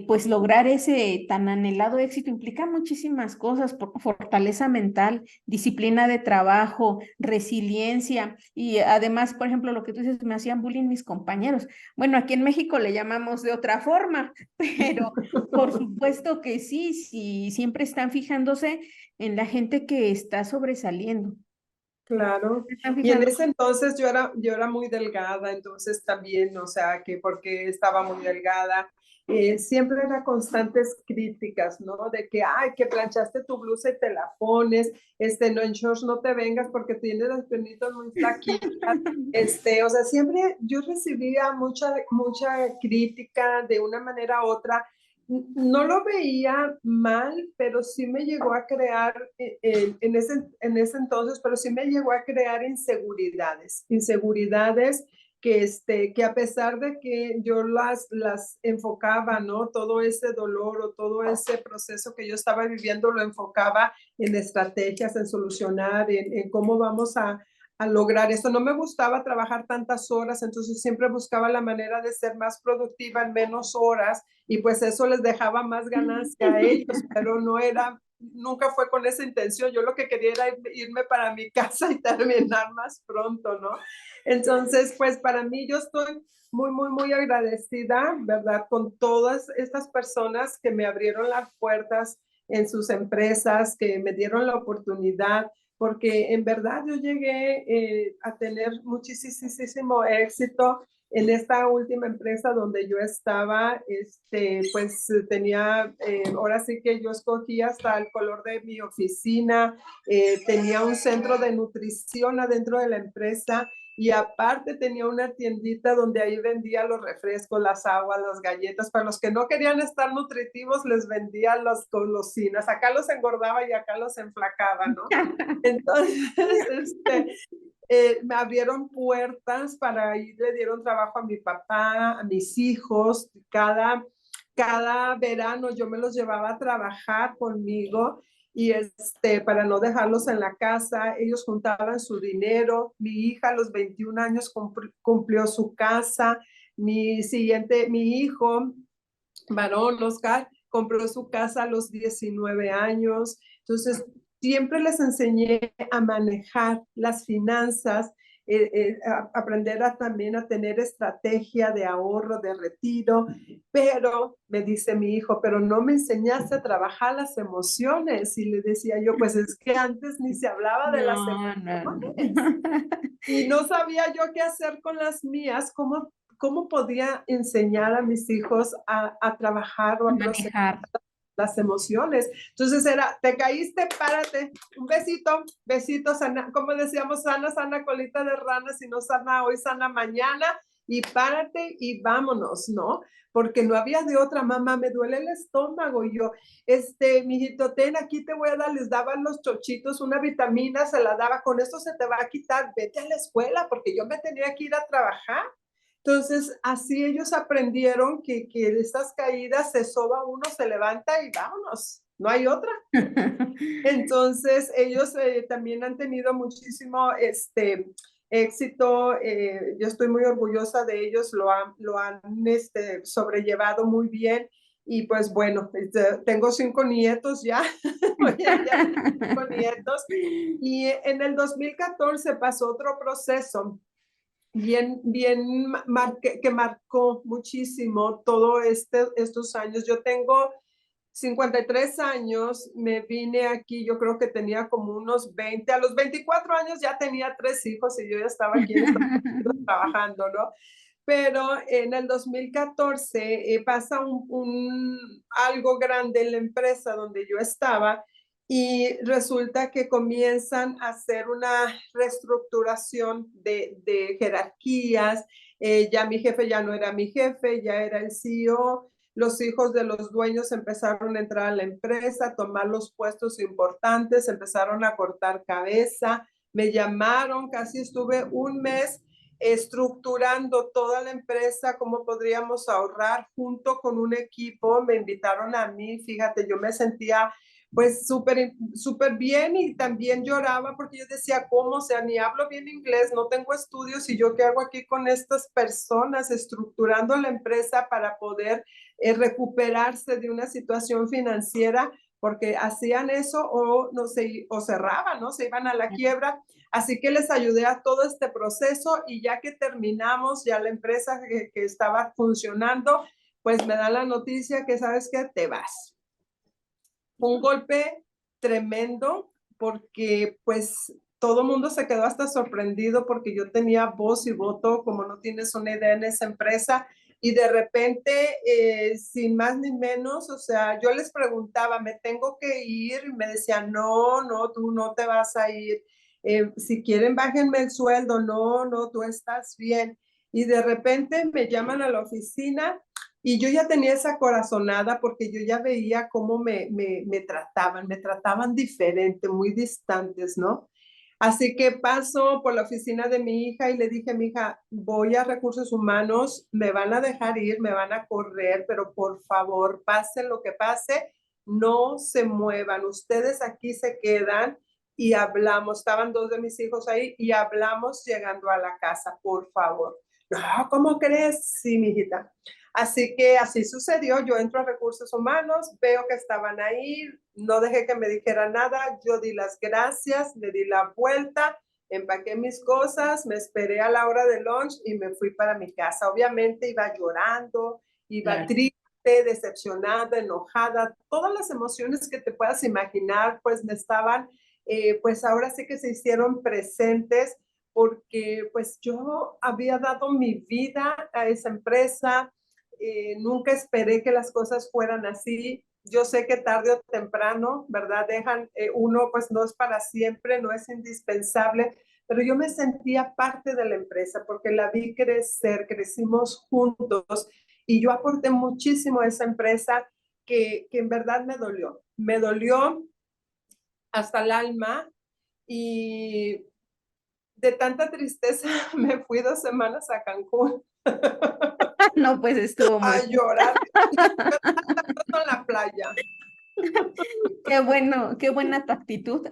pues lograr ese tan anhelado éxito implica muchísimas cosas, fortaleza mental, disciplina de trabajo, resiliencia y además, por ejemplo, lo que tú dices, me hacían bullying mis compañeros. Bueno, aquí en México le llamamos de otra forma, pero por supuesto que sí, sí, siempre están fijándose en la gente que está sobresaliendo. Claro. Están Y en fijando. ese entonces yo era muy delgada, entonces también, o sea, que porque estaba muy delgada, siempre era constantes críticas, ¿no? De que, ay, que planchaste tu blusa y te la pones, no, en shorts no te vengas porque tienes las piernitas muy flaquitas, o sea, siempre yo recibía mucha crítica de una manera u otra. No lo veía mal, pero sí me llegó a crear, en ese entonces, pero sí me llegó a crear inseguridades que a pesar de que yo las enfocaba, ¿no? Todo ese dolor o todo ese proceso que yo estaba viviendo lo enfocaba en estrategias, en solucionar, en cómo vamos a lograr esto. No me gustaba trabajar tantas horas, entonces siempre buscaba la manera de ser más productiva en menos horas y pues eso les dejaba más ganancia a ellos, pero nunca fue con esa intención. Yo lo que quería era irme para mi casa y terminar más pronto, ¿no? Entonces, pues para mí yo estoy muy, muy, muy agradecida, ¿verdad? Con todas estas personas que me abrieron las puertas en sus empresas, que me dieron la oportunidad, porque en verdad yo llegué a tener muchísimo éxito en esta última empresa donde yo estaba. Pues tenía, ahora sí que yo escogí hasta el color de mi oficina, tenía un centro de nutrición adentro de la empresa y aparte tenía una tiendita donde ahí vendía los refrescos, las aguas, las galletas. Para los que no querían estar nutritivos, les vendía las golosinas. Acá los engordaba y acá los enflacaba, ¿no? Entonces, me abrieron puertas para ir, le dieron trabajo a mi papá, a mis hijos. Cada verano yo me los llevaba a trabajar conmigo y para no dejarlos en la casa, ellos juntaban su dinero. Mi hija a los 21 años cumplió su casa. Mi hijo, varón, Oscar, compró su casa a los 19 años. Entonces, siempre les enseñé a manejar las finanzas, aprender también a tener estrategia de ahorro, de retiro, pero me dice mi hijo, pero no me enseñaste a trabajar las emociones. Y le decía yo, pues es que antes ni se hablaba de las emociones. Y no sabía yo qué hacer con las mías, cómo podía enseñar a mis hijos a trabajar o a procesar Manejar. las emociones. Entonces te caíste, párate, un besito, besito, sana, como decíamos, sana, sana colita de rana, si no sana hoy, sana mañana, y párate y vámonos, ¿no? Porque no había de otra. Mamá, me duele el estómago. Y yo, mijito, ten, aquí te voy a dar. Les daban los chochitos, una vitamina, se la daba, con esto se te va a quitar, vete a la escuela, porque yo me tenía que ir a trabajar. Entonces, así ellos aprendieron que de estas caídas se soba uno, se levanta y vámonos, no hay otra. Entonces, ellos también han tenido muchísimo éxito. Yo estoy muy orgullosa de ellos, lo han sobrellevado muy bien. Y pues bueno, tengo 5 nietos ya, ya 5 nietos. Y en el 2014 pasó otro proceso bien, bien que marcó muchísimo todos estos años. Yo tengo 53 años, me vine aquí, yo creo que tenía como unos 20, a los 24 años ya tenía 3 hijos y yo ya estaba aquí en Estados Unidos trabajando, ¿no? Pero en el 2014 pasa algo grande en la empresa donde yo estaba y resulta que comienzan a hacer una reestructuración de jerarquías. Ya mi jefe ya no era mi jefe, ya era el CEO. Los hijos de los dueños empezaron a entrar a la empresa, a tomar los puestos importantes, empezaron a cortar cabeza. Me llamaron, casi estuve un mes estructurando toda la empresa, cómo podríamos ahorrar junto con un equipo. Me invitaron a mí, fíjate, yo me sentía pues súper bien y también lloraba porque yo decía, ¿cómo? O sea, ni hablo bien inglés, no tengo estudios y yo qué hago aquí con estas personas estructurando la empresa para poder recuperarse de una situación financiera, porque hacían eso o no sé, o cerraban, ¿no? Se iban a la quiebra. Así que les ayudé a todo este proceso y ya que terminamos, ya la empresa que estaba funcionando, pues me da la noticia que sabes que te vas. Fue un golpe tremendo porque pues todo el mundo se quedó hasta sorprendido porque yo tenía voz y voto, como no tienes una idea, en esa empresa. Y de repente, sin más ni menos, o sea, yo les preguntaba, ¿me tengo que ir? Y me decían, no, no, tú no te vas a ir. Si quieren, bájenme el sueldo. No, no, tú estás bien. Y de repente me llaman a la oficina y yo ya tenía esa corazonada porque yo ya veía cómo me trataban diferente, muy distantes, ¿no? Así que paso por la oficina de mi hija y le dije a mi hija, voy a recursos humanos, me van a dejar ir, me van a correr, pero por favor, pase lo que pase, no se muevan, ustedes aquí se quedan y hablamos. Estaban dos de mis hijos ahí y hablamos llegando a la casa, por favor. No, ¿cómo crees? Sí, mi hijita. Así que así sucedió. Yo entro a recursos humanos, veo que estaban ahí, no dejé que me dijera nada, yo di las gracias, le di la vuelta, empaqué mis cosas, me esperé a la hora de lunch y me fui para mi casa. Obviamente iba llorando, iba triste, decepcionada, enojada, todas las emociones que te puedas imaginar, pues me estaban, pues ahora sí que se hicieron presentes porque pues yo había dado mi vida a esa empresa, nunca esperé que las cosas fueran así. Yo sé que tarde o temprano, ¿verdad? Dejan, uno pues no es para siempre, no es indispensable, pero yo me sentía parte de la empresa porque la vi crecer, crecimos juntos y yo aporté muchísimo a esa empresa que en verdad me dolió hasta el alma y de tanta tristeza me fui 2 semanas a Cancún. No, pues estuvo muy... A llorar en la playa. Qué bueno, qué buena tu actitud.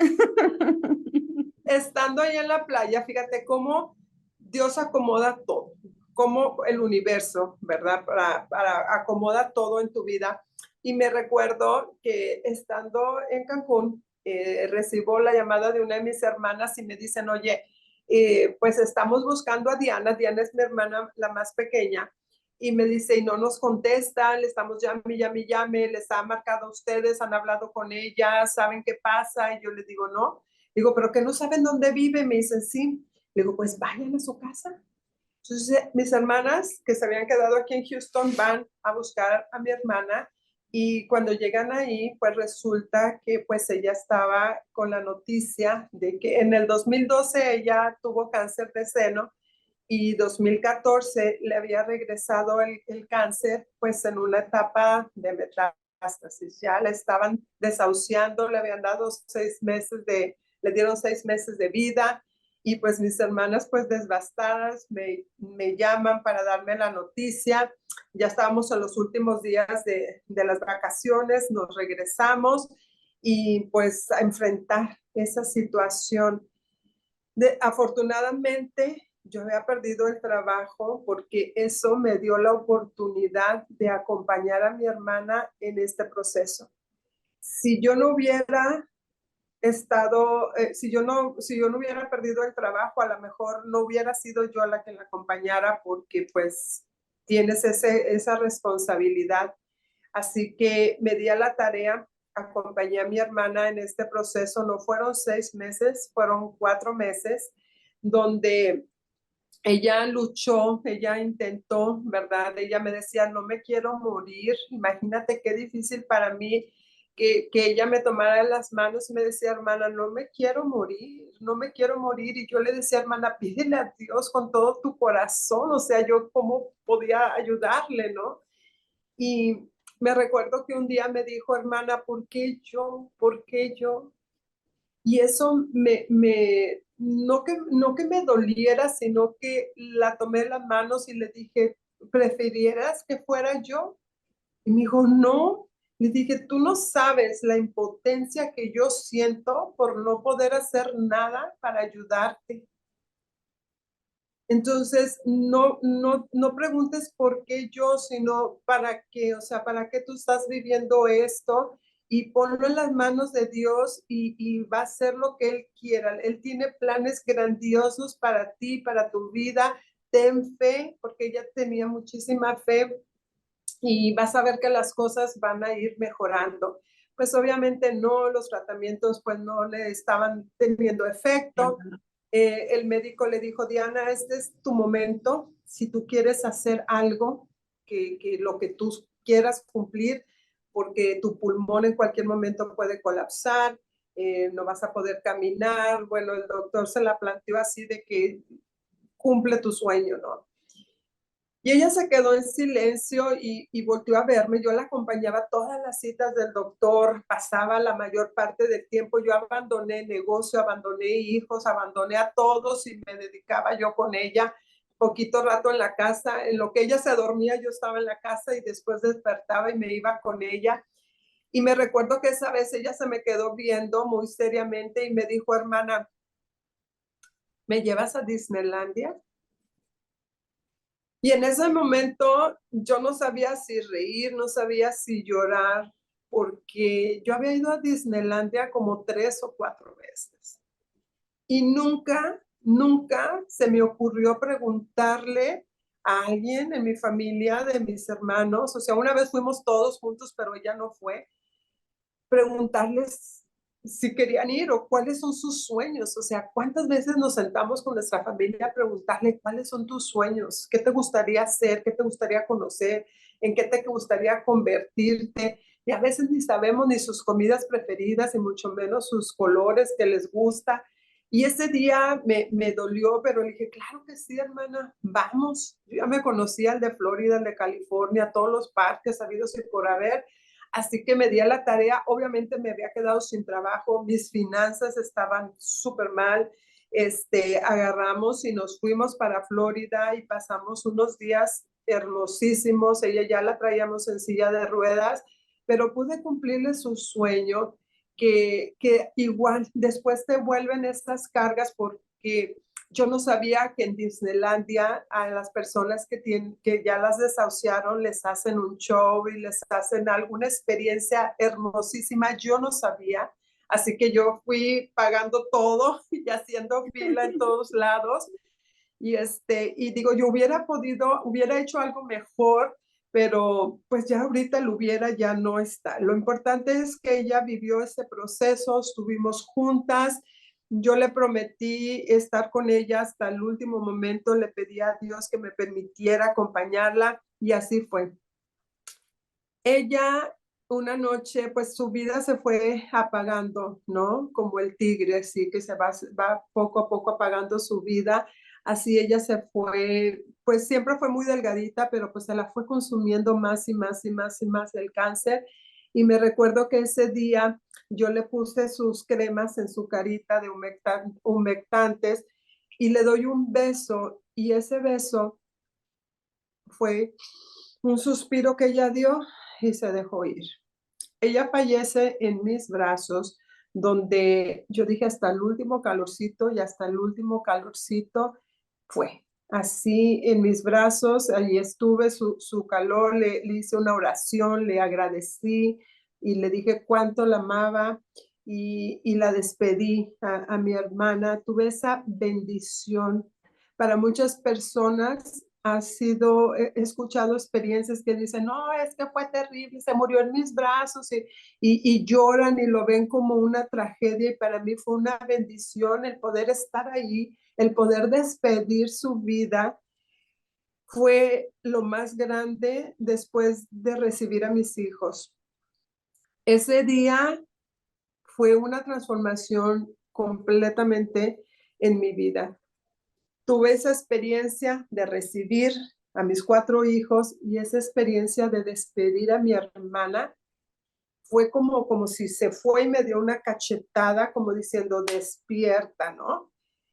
Estando ahí en la playa, fíjate cómo Dios acomoda todo, cómo el universo, ¿verdad? Para acomoda todo en tu vida. Y me recuerdo que estando en Cancún, recibo la llamada de una de mis hermanas y me dicen, oye, pues estamos buscando a Diana. Diana es mi hermana, la más pequeña, y me dice, y no nos contesta, le estamos llame, les ha marcado a ustedes, han hablado con ella, ¿saben qué pasa? Y yo les digo, no. Digo, pero que no saben dónde vive. Me dicen, sí. Le digo, pues vayan a su casa. Entonces, mis hermanas que se habían quedado aquí en Houston van a buscar a mi hermana y cuando llegan ahí, pues resulta que pues ella estaba con la noticia de que en el 2012 ella tuvo cáncer de seno y 2014 le había regresado el cáncer pues en una etapa de metástasis. Ya la estaban desahuciando, le habían dado 6 meses le dieron 6 meses de vida y pues mis hermanas pues devastadas me llaman para darme la noticia. Ya estábamos en los últimos días de las vacaciones, nos regresamos y pues a enfrentar esa situación. Afortunadamente, yo había perdido el trabajo porque eso me dio la oportunidad de acompañar a mi hermana en este proceso. Si yo no hubiera estado, si yo no hubiera perdido el trabajo, a lo mejor no hubiera sido yo la que la acompañara porque pues tienes esa responsabilidad. Así que me di a la tarea, acompañé a mi hermana en este proceso. No fueron 6 meses, fueron 4 meses, donde ella luchó, ella intentó, ¿verdad? Ella me decía, no me quiero morir. Imagínate qué difícil para mí que ella me tomara las manos y me decía, hermana, no me quiero morir, no me quiero morir. Y yo le decía, hermana, pídele a Dios con todo tu corazón. O sea, yo cómo podía ayudarle, ¿no? Y me recuerdo que un día me dijo, hermana, ¿por qué yo? ¿Por qué yo? Y eso no que me doliera, sino que la tomé en las manos y le dije, ¿prefirieras que fuera yo? Y me dijo, no. Le dije, tú no sabes la impotencia que yo siento por no poder hacer nada para ayudarte. Entonces, no preguntes por qué yo, sino para qué, o sea, para qué tú estás viviendo esto y ponlo en las manos de Dios y va a hacer lo que Él quiera. Él tiene planes grandiosos para ti, para tu vida. Ten fe, porque ella tenía muchísima fe y vas a ver que las cosas van a ir mejorando. Pues obviamente no, los tratamientos pues no le estaban teniendo efecto. El médico le dijo, Diana, este es tu momento. Si tú quieres hacer algo, que lo que tú quieras cumplir, porque tu pulmón en cualquier momento puede colapsar, no vas a poder caminar. Bueno, el doctor se la planteó así de que cumple tu sueño, ¿no? Y ella se quedó en silencio y volteó a verme. Yo la acompañaba a todas las citas del doctor, pasaba la mayor parte del tiempo. Yo abandoné negocio, abandoné hijos, abandoné a todos y me dedicaba yo con ella poquito rato en la casa. En lo que ella se dormía, yo estaba en la casa y después despertaba y me iba con ella. Y me recuerdo que esa vez ella se me quedó viendo muy seriamente y me dijo, hermana, ¿me llevas a Disneylandia? Y en ese momento yo no sabía si reír, no sabía si llorar, porque yo había ido a Disneylandia como 3 o 4 veces. Y nunca se me ocurrió preguntarle a alguien en mi familia, de mis hermanos, o sea, una vez fuimos todos juntos, pero ella no fue, preguntarles si querían ir o cuáles son sus sueños. O sea, ¿cuántas veces nos sentamos con nuestra familia a preguntarle cuáles son tus sueños? ¿Qué te gustaría hacer? ¿Qué te gustaría conocer? ¿En qué te gustaría convertirte? Y a veces ni sabemos ni sus comidas preferidas y mucho menos sus colores que les gusta. Y ese día me dolió, pero le dije, claro que sí, hermana, vamos. Yo ya me conocía el de Florida, el de California, todos los parques habidos y por haber. Así que me di a la tarea, obviamente me había quedado sin trabajo, mis finanzas estaban súper mal, agarramos y nos fuimos para Florida y pasamos unos días hermosísimos. Ella ya la traíamos en silla de ruedas, pero pude cumplirle su sueño, que igual después te vuelven estas cargas porque yo no sabía que en Disneylandia a las personas que ya las desahuciaron les hacen un show y les hacen alguna experiencia hermosísima. Yo no sabía, así que yo fui pagando todo y haciendo fila en todos lados. Y digo, yo hubiera hecho algo mejor, pero pues ya ahorita el hubiera ya no está. Lo importante es que ella vivió ese proceso, estuvimos juntas. Yo le prometí estar con ella hasta el último momento, le pedí a Dios que me permitiera acompañarla y así fue. Ella una noche, pues su vida se fue apagando, ¿no? Como el tigre, así que se va poco a poco apagando su vida. Así ella se fue, pues siempre fue muy delgadita, pero pues se la fue consumiendo más y más y más y más el cáncer. Y me recuerdo que ese día yo le puse sus cremas en su carita de humectantes y le doy un beso y ese beso fue un suspiro que ella dio y se dejó ir. Ella fallece en mis brazos, donde yo dije hasta el último calorcito y hasta el último calorcito fue. Así en mis brazos, allí estuve, su calor, le hice una oración, le agradecí y le dije cuánto la amaba y la despedí a mi hermana. Tuve esa bendición. Para muchas personas he escuchado experiencias que dicen, no, es que fue terrible, se murió en mis brazos y lloran y lo ven como una tragedia y para mí fue una bendición el poder estar ahí, el poder despedir su vida. Fue lo más grande después de recibir a mis hijos. Ese día fue una transformación completamente en mi vida. Tuve esa experiencia de recibir a mis 4 hijos y esa experiencia de despedir a mi hermana fue como si se fue y me dio una cachetada, como diciendo, despierta, ¿no?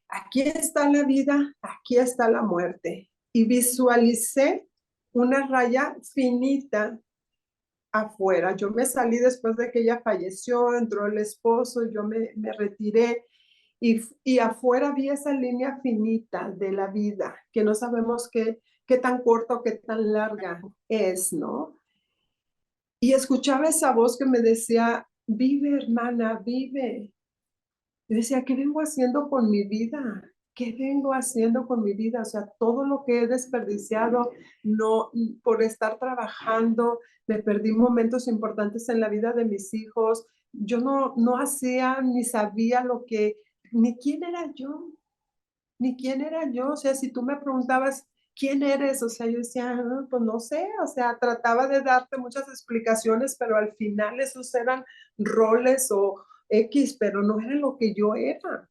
Aquí está la vida, aquí está la muerte. Y visualicé una raya finita afuera. Yo me salí después de que ella falleció, entró el esposo, yo me retiré y afuera vi esa línea finita de la vida, que no sabemos qué tan corta o qué tan larga es, ¿no? Y escuchaba esa voz que me decía, vive hermana, vive. Yo decía, ¿qué vengo haciendo con mi vida? ¿Qué vengo haciendo con mi vida? O sea, todo lo que he desperdiciado, no, por estar trabajando, me perdí momentos importantes en la vida de mis hijos. Yo no hacía ni sabía ni quién era yo, ni quién era yo. O sea, si tú me preguntabas, ¿quién eres? O sea, yo decía, pues no sé, o sea, trataba de darte muchas explicaciones, pero al final esos eran roles o X, pero no era lo que yo era.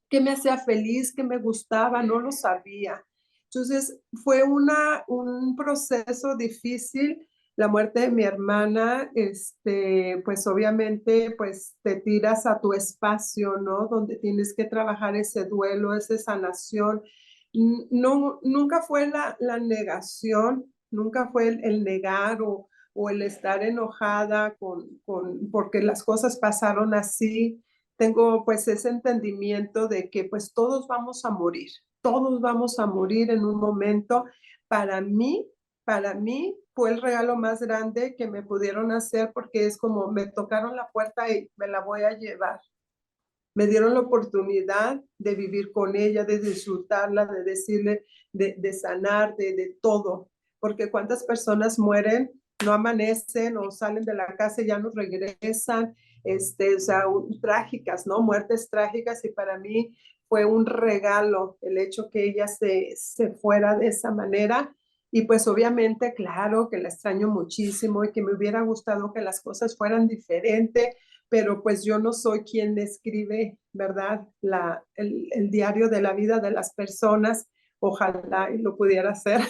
¿Qué me hacía feliz? ¿Qué me gustaba? No lo sabía. Entonces, fue un proceso difícil. La muerte de mi hermana, pues obviamente, pues te tiras a tu espacio, ¿no? Donde tienes que trabajar ese duelo, esa sanación. No, nunca fue la negación, nunca fue el negar o el estar enojada porque las cosas pasaron así. Tengo pues ese entendimiento de que pues todos vamos a morir en un momento. Para mí, para mí fue el regalo más grande que me pudieron hacer porque es como me tocaron la puerta y me la voy a llevar. Me dieron la oportunidad de vivir con ella, de disfrutarla, de decirle, de sanar, de todo. Porque cuántas personas mueren, no amanecen o salen de la casa y ya no regresan, o sea, trágicas, ¿no? Muertes trágicas y para mí fue un regalo el hecho que ella se fuera de esa manera. Y pues obviamente, claro, que la extraño muchísimo y que me hubiera gustado que las cosas fueran diferentes, pero pues yo no soy quien escribe, ¿verdad? El diario de la vida de las personas. Ojalá y lo pudiera hacer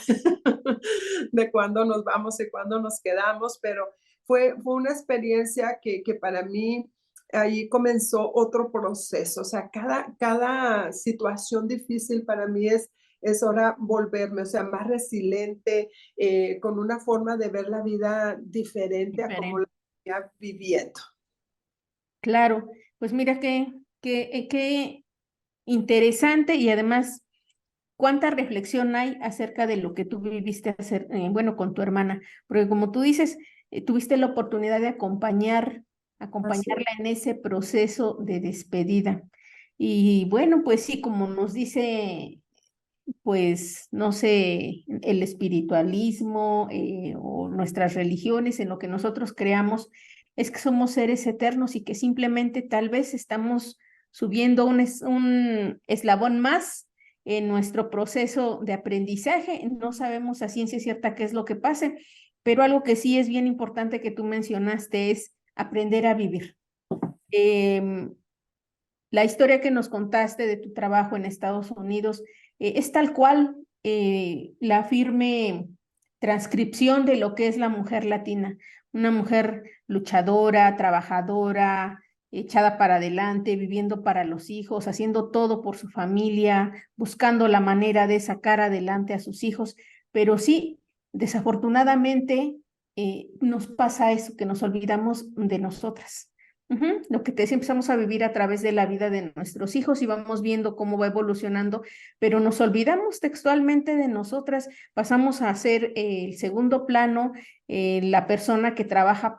de cuándo nos vamos y cuándo nos quedamos, pero fue una experiencia que para mí ahí comenzó otro proceso. O sea, cada situación difícil para mí es ahora volverme, o sea, más resiliente, con una forma de ver la vida diferente a como la venía viviendo. Claro, pues mira qué interesante y además cuánta reflexión hay acerca de lo que tú viviste hacer, bueno, con tu hermana, porque como tú dices, tuviste la oportunidad de acompañarla en ese proceso de despedida. Y bueno, pues sí, como nos dice, pues, no sé, el espiritualismo o nuestras religiones, en lo que nosotros creamos, es que somos seres eternos y que simplemente tal vez estamos subiendo un eslabón más en nuestro proceso de aprendizaje. No sabemos a ciencia cierta qué es lo que pase, pero algo que sí es bien importante que tú mencionaste es aprender a vivir. Em, la historia que nos contaste de tu trabajo en Estados Unidos es tal cual la firme transcripción de lo que es la mujer latina, una mujer luchadora, trabajadora, echada para adelante, viviendo para los hijos, haciendo todo por su familia, buscando la manera de sacar adelante a sus hijos, pero sí, desafortunadamente nos pasa eso, que nos olvidamos de nosotras. Lo que te decía, empezamos a vivir a través de la vida de nuestros hijos y vamos viendo cómo va evolucionando, pero nos olvidamos textualmente de nosotras, pasamos a ser el segundo plano, la persona que trabaja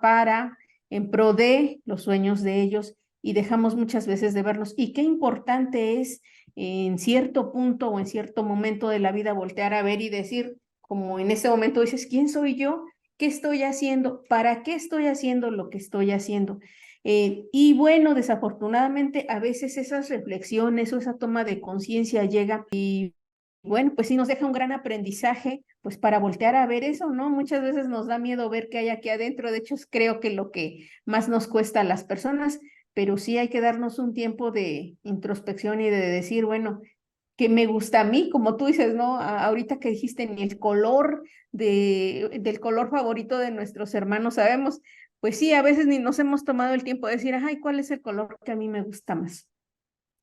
en pro de los sueños de ellos y dejamos muchas veces de verlos. Y qué importante es en cierto punto o en cierto momento de la vida voltear a ver y decir, como en ese momento dices, ¿quién soy yo? ¿Qué estoy haciendo? ¿Para qué estoy haciendo lo que estoy haciendo? Y bueno, desafortunadamente a veces esas reflexiones o esa toma de conciencia llega y bueno, pues sí nos deja un gran aprendizaje, pues para voltear a ver eso, ¿no? Muchas veces nos da miedo ver qué hay aquí adentro, de hecho creo que lo que más nos cuesta a las personas, pero sí hay que darnos un tiempo de introspección y de decir, bueno, que me gusta a mí, como tú dices, ¿no? Ahorita que dijiste ni el color del color favorito de nuestros hermanos sabemos, pues sí, a veces ni nos hemos tomado el tiempo de decir, ay, ¿cuál es el color que a mí me gusta más?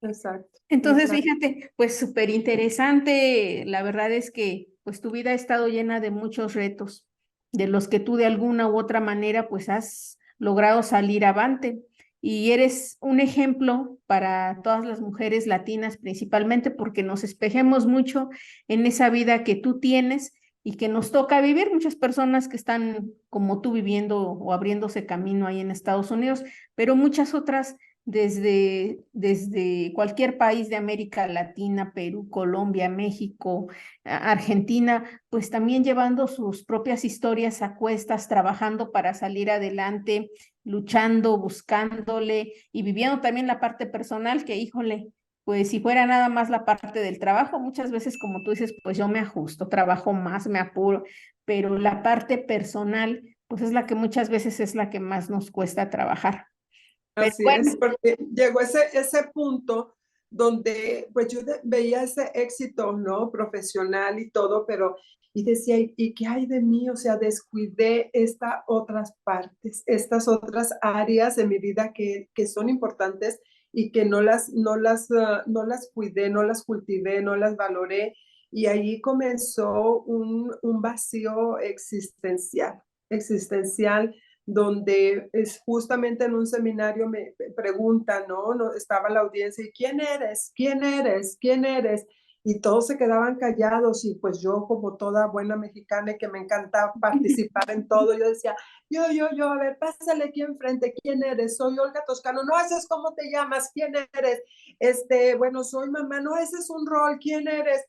Exacto, Entonces, exacto. fíjate, pues súper interesante. La verdad es que pues tu vida ha estado llena de muchos retos, de los que tú de alguna u otra manera pues has logrado salir avante. Y eres un ejemplo para todas las mujeres latinas, principalmente porque nos espejemos mucho en esa vida que tú tienes y que nos toca vivir. Muchas personas que están como tú viviendo o abriéndose camino ahí en Estados Unidos, pero muchas otras desde cualquier país de América Latina, Perú, Colombia, México, Argentina, pues también llevando sus propias historias a cuestas, trabajando para salir adelante, luchando, buscándole y viviendo también la parte personal que, híjole, pues si fuera nada más la parte del trabajo, muchas veces como tú dices, pues yo me ajusto, trabajo más, me apuro, pero la parte personal, pues es la que muchas veces es la que más nos cuesta trabajar. Pero Así es, bueno, porque llegó ese punto donde pues yo veía ese éxito, ¿no? Profesional y todo, pero y decía, ¿y qué hay de mí? O sea, descuidé estas otras partes, estas otras áreas de mi vida que son importantes y que no las cuidé, no las cultivé, no las valoré. Y ahí comenzó un vacío existencial donde es justamente en un seminario me preguntan, ¿no? No estaba la audiencia, ¿y quién eres? ¿Quién eres? ¿Quién eres? Y todos se quedaban callados y pues yo como toda buena mexicana y que me encanta participar en todo, yo decía, yo, a ver, pásale aquí enfrente, ¿quién eres? Soy Olga Toscano, no, ese es cómo te llamas, ¿quién eres? Bueno, soy mamá, no, ese es un rol, ¿quién eres?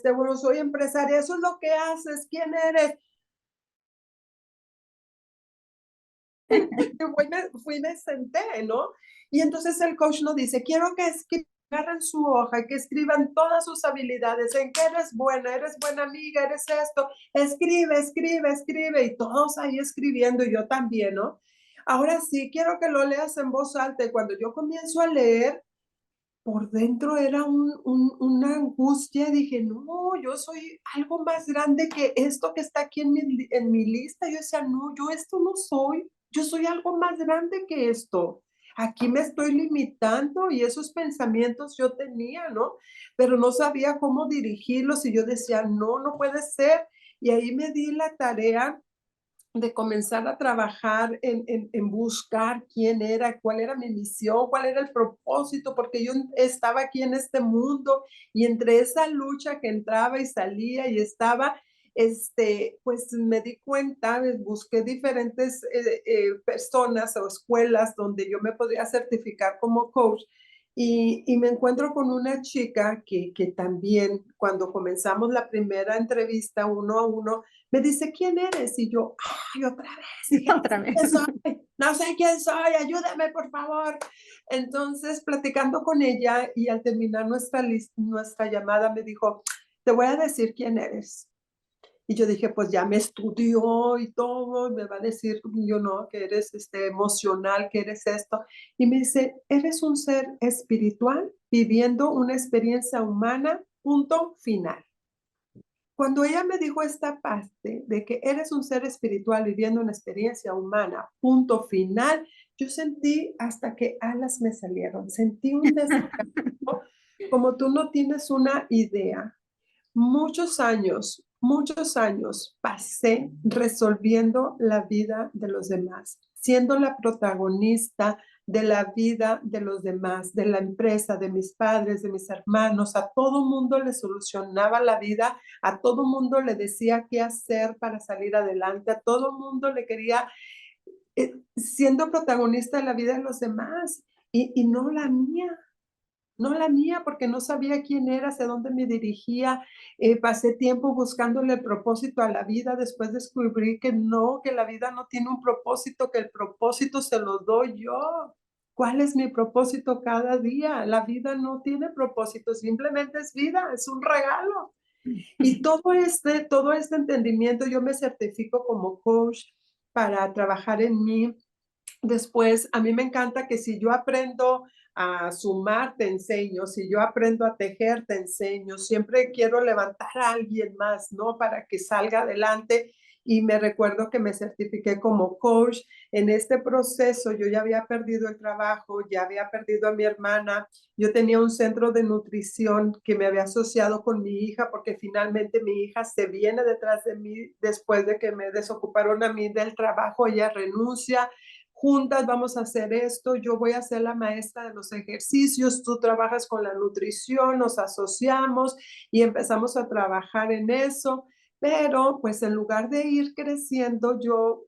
Bueno, soy empresaria, eso es lo que haces, ¿quién eres? Fui y me senté, ¿no? Y entonces el coach nos dice, quiero que agarren su hoja, que escriban todas sus habilidades, en qué eres buena amiga, eres esto, escribe, escribe, escribe, y todos ahí escribiendo, y yo también, ¿no? Ahora sí, quiero que lo leas en voz alta, y cuando yo comienzo a leer, por dentro era una angustia, dije, no, yo soy algo más grande que esto que está aquí en mi lista. Yo decía, no, yo esto no soy, yo soy algo más grande que esto. Aquí me estoy limitando y esos pensamientos yo tenía, ¿no? Pero no sabía cómo dirigirlos y yo decía, no, no puede ser. Y ahí me di la tarea de comenzar a trabajar en buscar quién era, cuál era mi misión, cuál era el propósito, porque yo estaba aquí en este mundo y entre esa lucha que entraba y salía y estaba, pues me di cuenta, busqué diferentes personas o escuelas donde yo me podía certificar como coach y me encuentro con una chica que también cuando comenzamos la primera entrevista uno a uno, me dice, ¿quién eres? Y yo, ay, otra vez, dije, otra vez. ¿quién soy? No sé quién soy, ayúdame, por favor. Entonces, platicando con ella y al terminar nuestra llamada, me dijo, te voy a decir quién eres. Y yo dije, pues ya me estudió y todo, me va a decir, yo no, que eres emocional, que eres esto. Y me dice, eres un ser espiritual viviendo una experiencia humana, punto final. Cuando ella me dijo esta parte de que eres un ser espiritual viviendo una experiencia humana, punto final, yo sentí hasta que alas me salieron, sentí un descanso como tú no tienes una idea. Muchos años pasé resolviendo la vida de los demás, siendo la protagonista de la vida de los demás, de la empresa, de mis padres, de mis hermanos. A todo mundo le solucionaba la vida, a todo mundo le decía qué hacer para salir adelante, a todo mundo le quería, siendo protagonista de la vida de los demás y no la mía. No la mía, porque no sabía quién era, hacia dónde me dirigía. Pasé tiempo buscándole el propósito a la vida, después descubrí que no, que la vida no tiene un propósito, que el propósito se lo doy yo. ¿Cuál es mi propósito cada día? La vida no tiene propósito, simplemente es vida, es un regalo. Y todo este entendimiento, yo me certifico como coach para trabajar en mí. Después, a mí me encanta que si yo aprendo a sumar, te enseño, si yo aprendo a tejer, te enseño, siempre quiero levantar a alguien más, ¿no? Para que salga adelante. y me recuerdo que me certifiqué como coach. En este proceso yo ya había perdido el trabajo, ya había perdido a mi hermana, yo tenía un centro de nutrición que me había asociado con mi hija porque finalmente mi hija se viene detrás de mí después de que me desocuparon a mí del trabajo, ella renuncia. Juntas vamos a hacer esto, yo voy a ser la maestra de los ejercicios, tú trabajas con la nutrición, nos asociamos y empezamos a trabajar en eso. Pero pues en lugar de ir creciendo yo,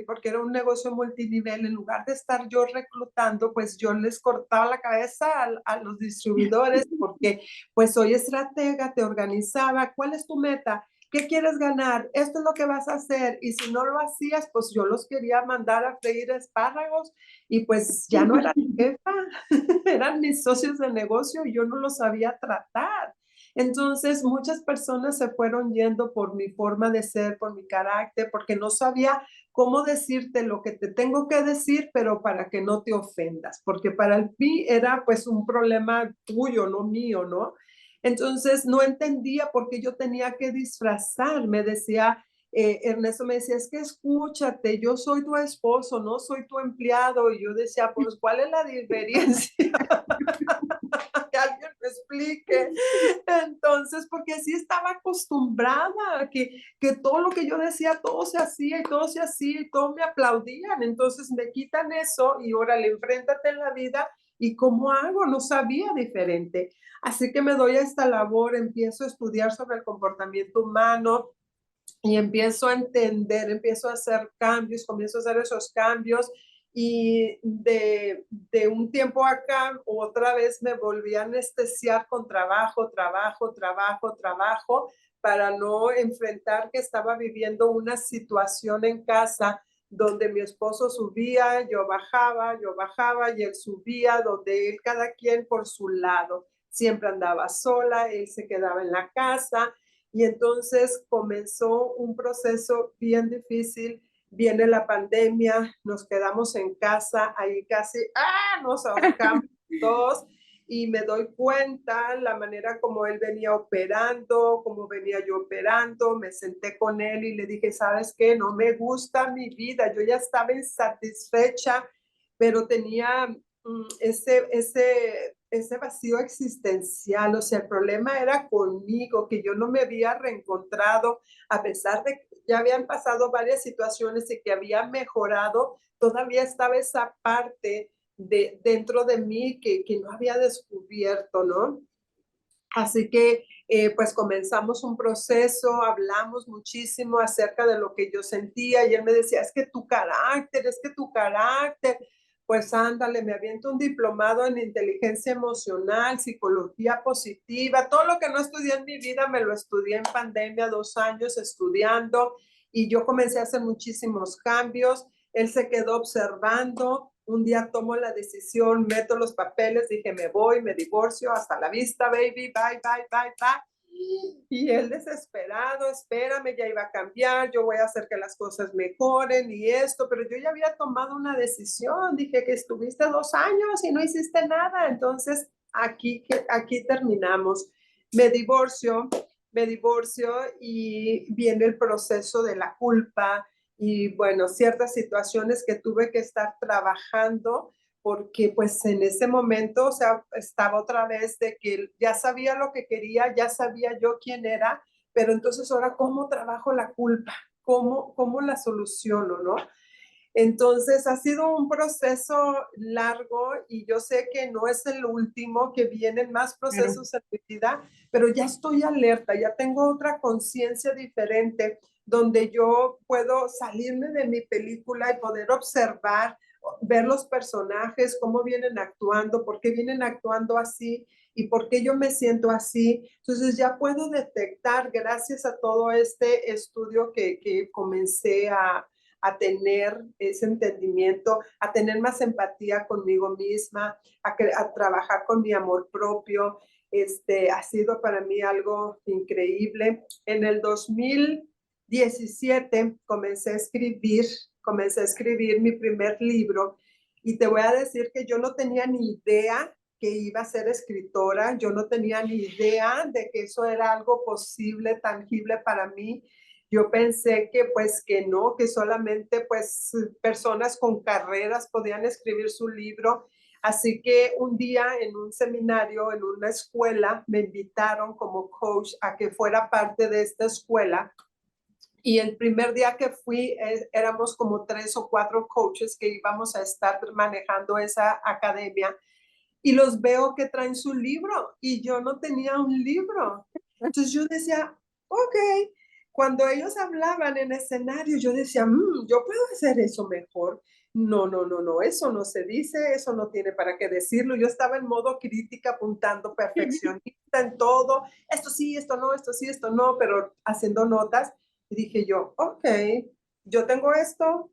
porque era un negocio multinivel, en lugar de estar yo reclutando, pues yo les cortaba la cabeza a los distribuidores porque pues soy estratega, te organizaba, ¿cuál es tu meta? ¿Qué quieres ganar? Esto es lo que vas a hacer. Y si no lo hacías, pues yo los quería mandar a freír espárragos y pues ya no era mi jefa, eran mis socios de negocio y yo no los sabía tratar. Entonces, muchas personas se fueron yendo por mi forma de ser, por mi carácter, porque no sabía cómo decirte lo que te tengo que decir, pero para que no te ofendas, porque para mí era pues un problema tuyo, no mío, ¿no? Entonces, no entendía por qué yo tenía que disfrazar. Me decía, Ernesto me decía, es que escúchate, yo soy tu esposo, no soy tu empleado. Y yo decía, pues, ¿cuál es la diferencia? Que alguien me explique. Entonces, porque sí estaba acostumbrada a que todo lo que yo decía, todo se hacía y todo se hacía y todo me aplaudían. Entonces me quitan eso y órale, enfréntate en la vida. ¿Y cómo hago? No sabía diferente. Así que me doy a esta labor, empiezo a estudiar sobre el comportamiento humano y empiezo a entender, empiezo a hacer cambios, comienzo a hacer esos cambios y de un tiempo acá otra vez me volví a anestesiar con trabajo, trabajo, trabajo, trabajo para no enfrentar que estaba viviendo una situación en casa donde mi esposo subía, yo bajaba y él subía, donde él cada quien por su lado. Siempre andaba sola, él se quedaba en la casa y entonces comenzó un proceso bien difícil. Viene la pandemia, nos quedamos en casa, ahí casi, nos ahorcamos todos y me doy cuenta la manera como él venía operando, como venía yo operando, me senté con él y le dije, ¿sabes qué? No me gusta mi vida, yo ya estaba insatisfecha, pero tenía ese vacío existencial, o sea, el problema era conmigo, que yo no me había reencontrado, a pesar de que ya habían pasado varias situaciones y que había mejorado, todavía estaba esa parte dentro de mí que no había descubierto, ¿no? Así que pues comenzamos un proceso, hablamos muchísimo acerca de lo que yo sentía y él me decía, es que tu carácter, pues ándale, me aviento un diplomado en inteligencia emocional, psicología positiva, todo lo que no estudié en mi vida me lo estudié en pandemia, 2 años estudiando y yo comencé a hacer muchísimos cambios. Él se quedó observando, un día tomo la decisión, meto los papeles, dije, me voy, me divorcio, hasta la vista, baby, bye, bye, bye, bye. Y él desesperado, espérame, ya iba a cambiar, yo voy a hacer que las cosas mejoren y esto, pero yo ya había tomado una decisión, dije que estuviste 2 años y no hiciste nada, entonces aquí terminamos. Me divorcio, me divorcio y viene el proceso de la culpa, y bueno, ciertas situaciones que tuve que estar trabajando porque pues en ese momento, o sea, estaba otra vez de que ya sabía lo que quería, ya sabía yo quién era, pero entonces ahora, ¿cómo trabajo la culpa? ¿Cómo la soluciono, no? Entonces ha sido un proceso largo y yo sé que no es el último, que vienen más Claro. procesos en mi vida, pero ya estoy alerta, ya tengo otra conciencia diferente donde yo puedo salirme de mi película y poder observar, ver los personajes, cómo vienen actuando, por qué vienen actuando así y por qué yo me siento así. Entonces ya puedo detectar, gracias a todo este estudio que comencé a tener ese entendimiento, a tener más empatía conmigo misma, a trabajar con mi amor propio. Ha sido para mí algo increíble. En el 2017 comencé a escribir mi primer libro y te voy a decir que yo no tenía ni idea que iba a ser escritora, yo no tenía ni idea de que eso era algo posible, tangible para mí. Yo pensé que pues que no, que solamente pues personas con carreras podían escribir su libro. Así que un día en un seminario, en una escuela, me invitaron como coach a que fuera parte de esta escuela. Y el primer día que fui, éramos como 3 o 4 coaches que íbamos a estar manejando esa academia y los veo que traen su libro y yo no tenía un libro. Entonces yo decía, ok, cuando ellos hablaban en escenario, yo decía, yo puedo hacer eso mejor. No, no, no, no, eso no se dice, eso no tiene para qué decirlo. Yo estaba en modo crítica, apuntando perfeccionista en todo, esto sí, esto no, esto sí, esto no, pero haciendo notas. Y dije yo, ok, yo tengo esto,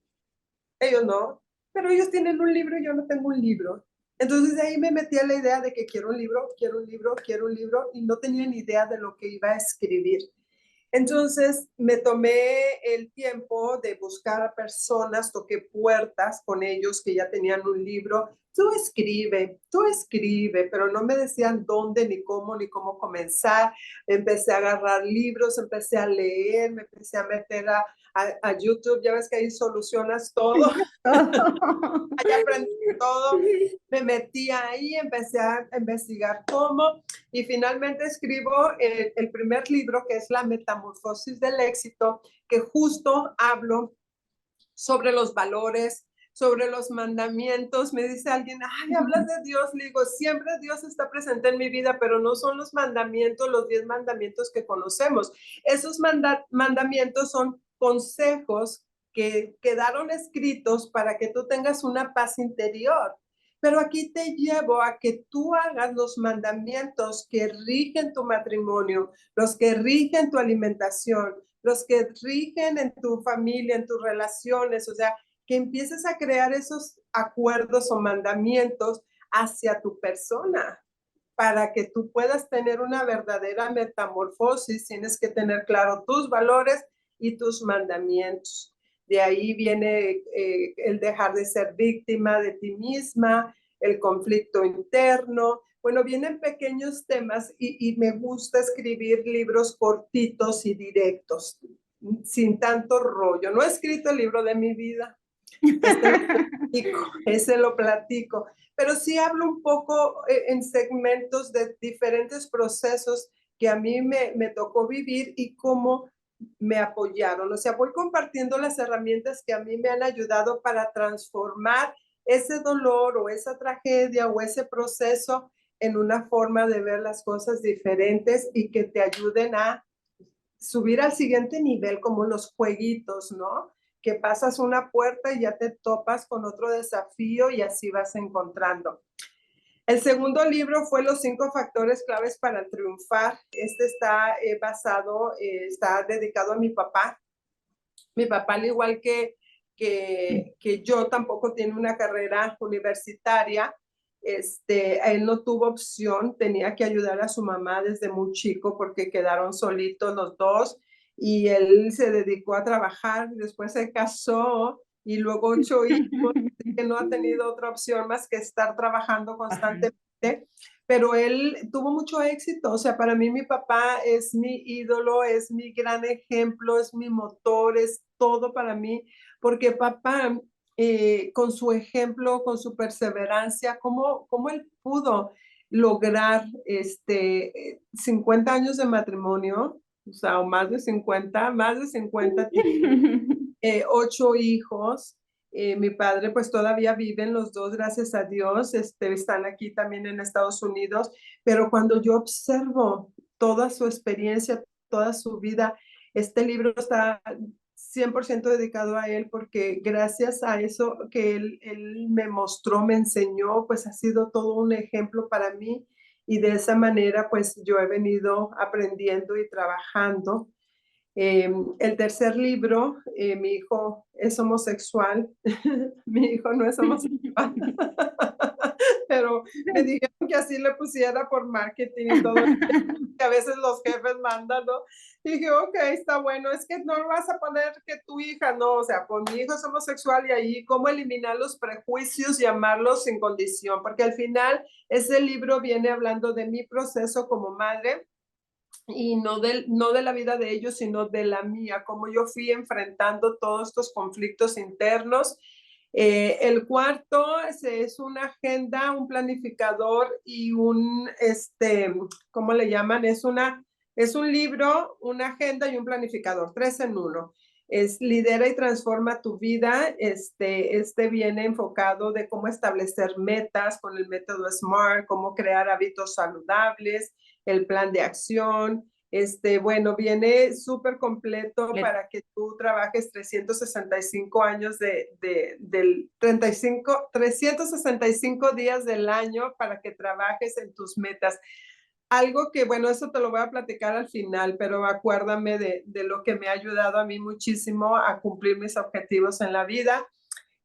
ellos no, pero ellos tienen un libro y yo no tengo un libro. Entonces de ahí me metí a la idea de que quiero un libro, quiero un libro, quiero un libro y no tenía ni idea de lo que iba a escribir. Entonces me tomé el tiempo de buscar a personas, toqué puertas con ellos que ya tenían un libro. Tú escribe, pero no me decían dónde, ni cómo comenzar. Empecé a agarrar libros, empecé a leer, me empecé a meter a YouTube, ya ves que ahí solucionas todo. Allá aprendí todo, me metí ahí, empecé a investigar cómo y finalmente escribo el primer libro que es La Metamorfosis del Éxito, que justo hablo sobre los valores, sobre los mandamientos. Me dice alguien, ay, hablas de Dios. Le digo, siempre Dios está presente en mi vida, pero no son los mandamientos, los 10 mandamientos que conocemos. Esos mandamientos son consejos que quedaron escritos para que tú tengas una paz interior. Pero aquí te llevo a que tú hagas los mandamientos que rigen tu matrimonio, los que rigen tu alimentación, los que rigen en tu familia, en tus relaciones, o sea, que empieces a crear esos acuerdos o mandamientos hacia tu persona. Para que tú puedas tener una verdadera metamorfosis, tienes que tener claro tus valores y tus mandamientos. De ahí viene el dejar de ser víctima de ti misma, el conflicto interno. Bueno, vienen pequeños temas y me gusta escribir libros cortitos y directos, sin tanto rollo. No he escrito el libro de mi vida, ese lo platico, pero sí hablo un poco en segmentos de diferentes procesos que a mí me tocó vivir y cómo me apoyaron. O sea, voy compartiendo las herramientas que a mí me han ayudado para transformar ese dolor o esa tragedia o ese proceso en una forma de ver las cosas diferentes y que te ayuden a subir al siguiente nivel, como los jueguitos, ¿no? Que pasas una puerta y ya te topas con otro desafío y así vas encontrando. El segundo libro fue Los 5 factores claves para triunfar. Este está está dedicado a mi papá. Mi papá, al igual que yo, tampoco tiene una carrera universitaria. Él no tuvo opción, tenía que ayudar a su mamá desde muy chico porque quedaron solitos los dos y él se dedicó a trabajar, después se casó y luego 8 hijos, que no ha tenido otra opción más que estar trabajando constantemente, pero él tuvo mucho éxito. O sea, para mí mi papá es mi ídolo, es mi gran ejemplo, es mi motor, es todo para mí, porque papá, con su ejemplo, con su perseverancia, cómo él pudo lograr 50 años de matrimonio, o sea, o más de 50, 8 hijos. Mi padre pues todavía viven los dos, gracias a Dios, están aquí también en Estados Unidos, pero cuando yo observo toda su experiencia, toda su vida, este libro está 100% dedicado a él porque gracias a eso que él me mostró, me enseñó, pues ha sido todo un ejemplo para mí y de esa manera pues yo he venido aprendiendo y trabajando. El tercer libro, mi hijo es homosexual, mi hijo no es homosexual, pero me dijeron que así le pusiera por marketing y todo, que a veces los jefes mandan, ¿no? Y dije, ok, está bueno, es que no vas a poner que tu hija, no, o sea, pues mi hijo es homosexual y ahí cómo eliminar los prejuicios y amarlos sin condición, porque al final ese libro viene hablando de mi proceso como madre, y no de la vida de ellos, sino de la mía, cómo yo fui enfrentando todos estos conflictos internos. El cuarto es una agenda, un planificador y ¿cómo le llaman? Es un libro, una agenda y un planificador, tres en uno. Es Lidera y transforma tu vida. Este viene enfocado de cómo establecer metas con el método SMART, cómo crear hábitos saludables, el plan de acción. Bueno, viene súper completo para que tú trabajes 365 años del 365 días del año para que trabajes en tus metas. Algo que, bueno, eso te lo voy a platicar al final, pero acuérdame de lo que me ha ayudado a mí muchísimo a cumplir mis objetivos en la vida.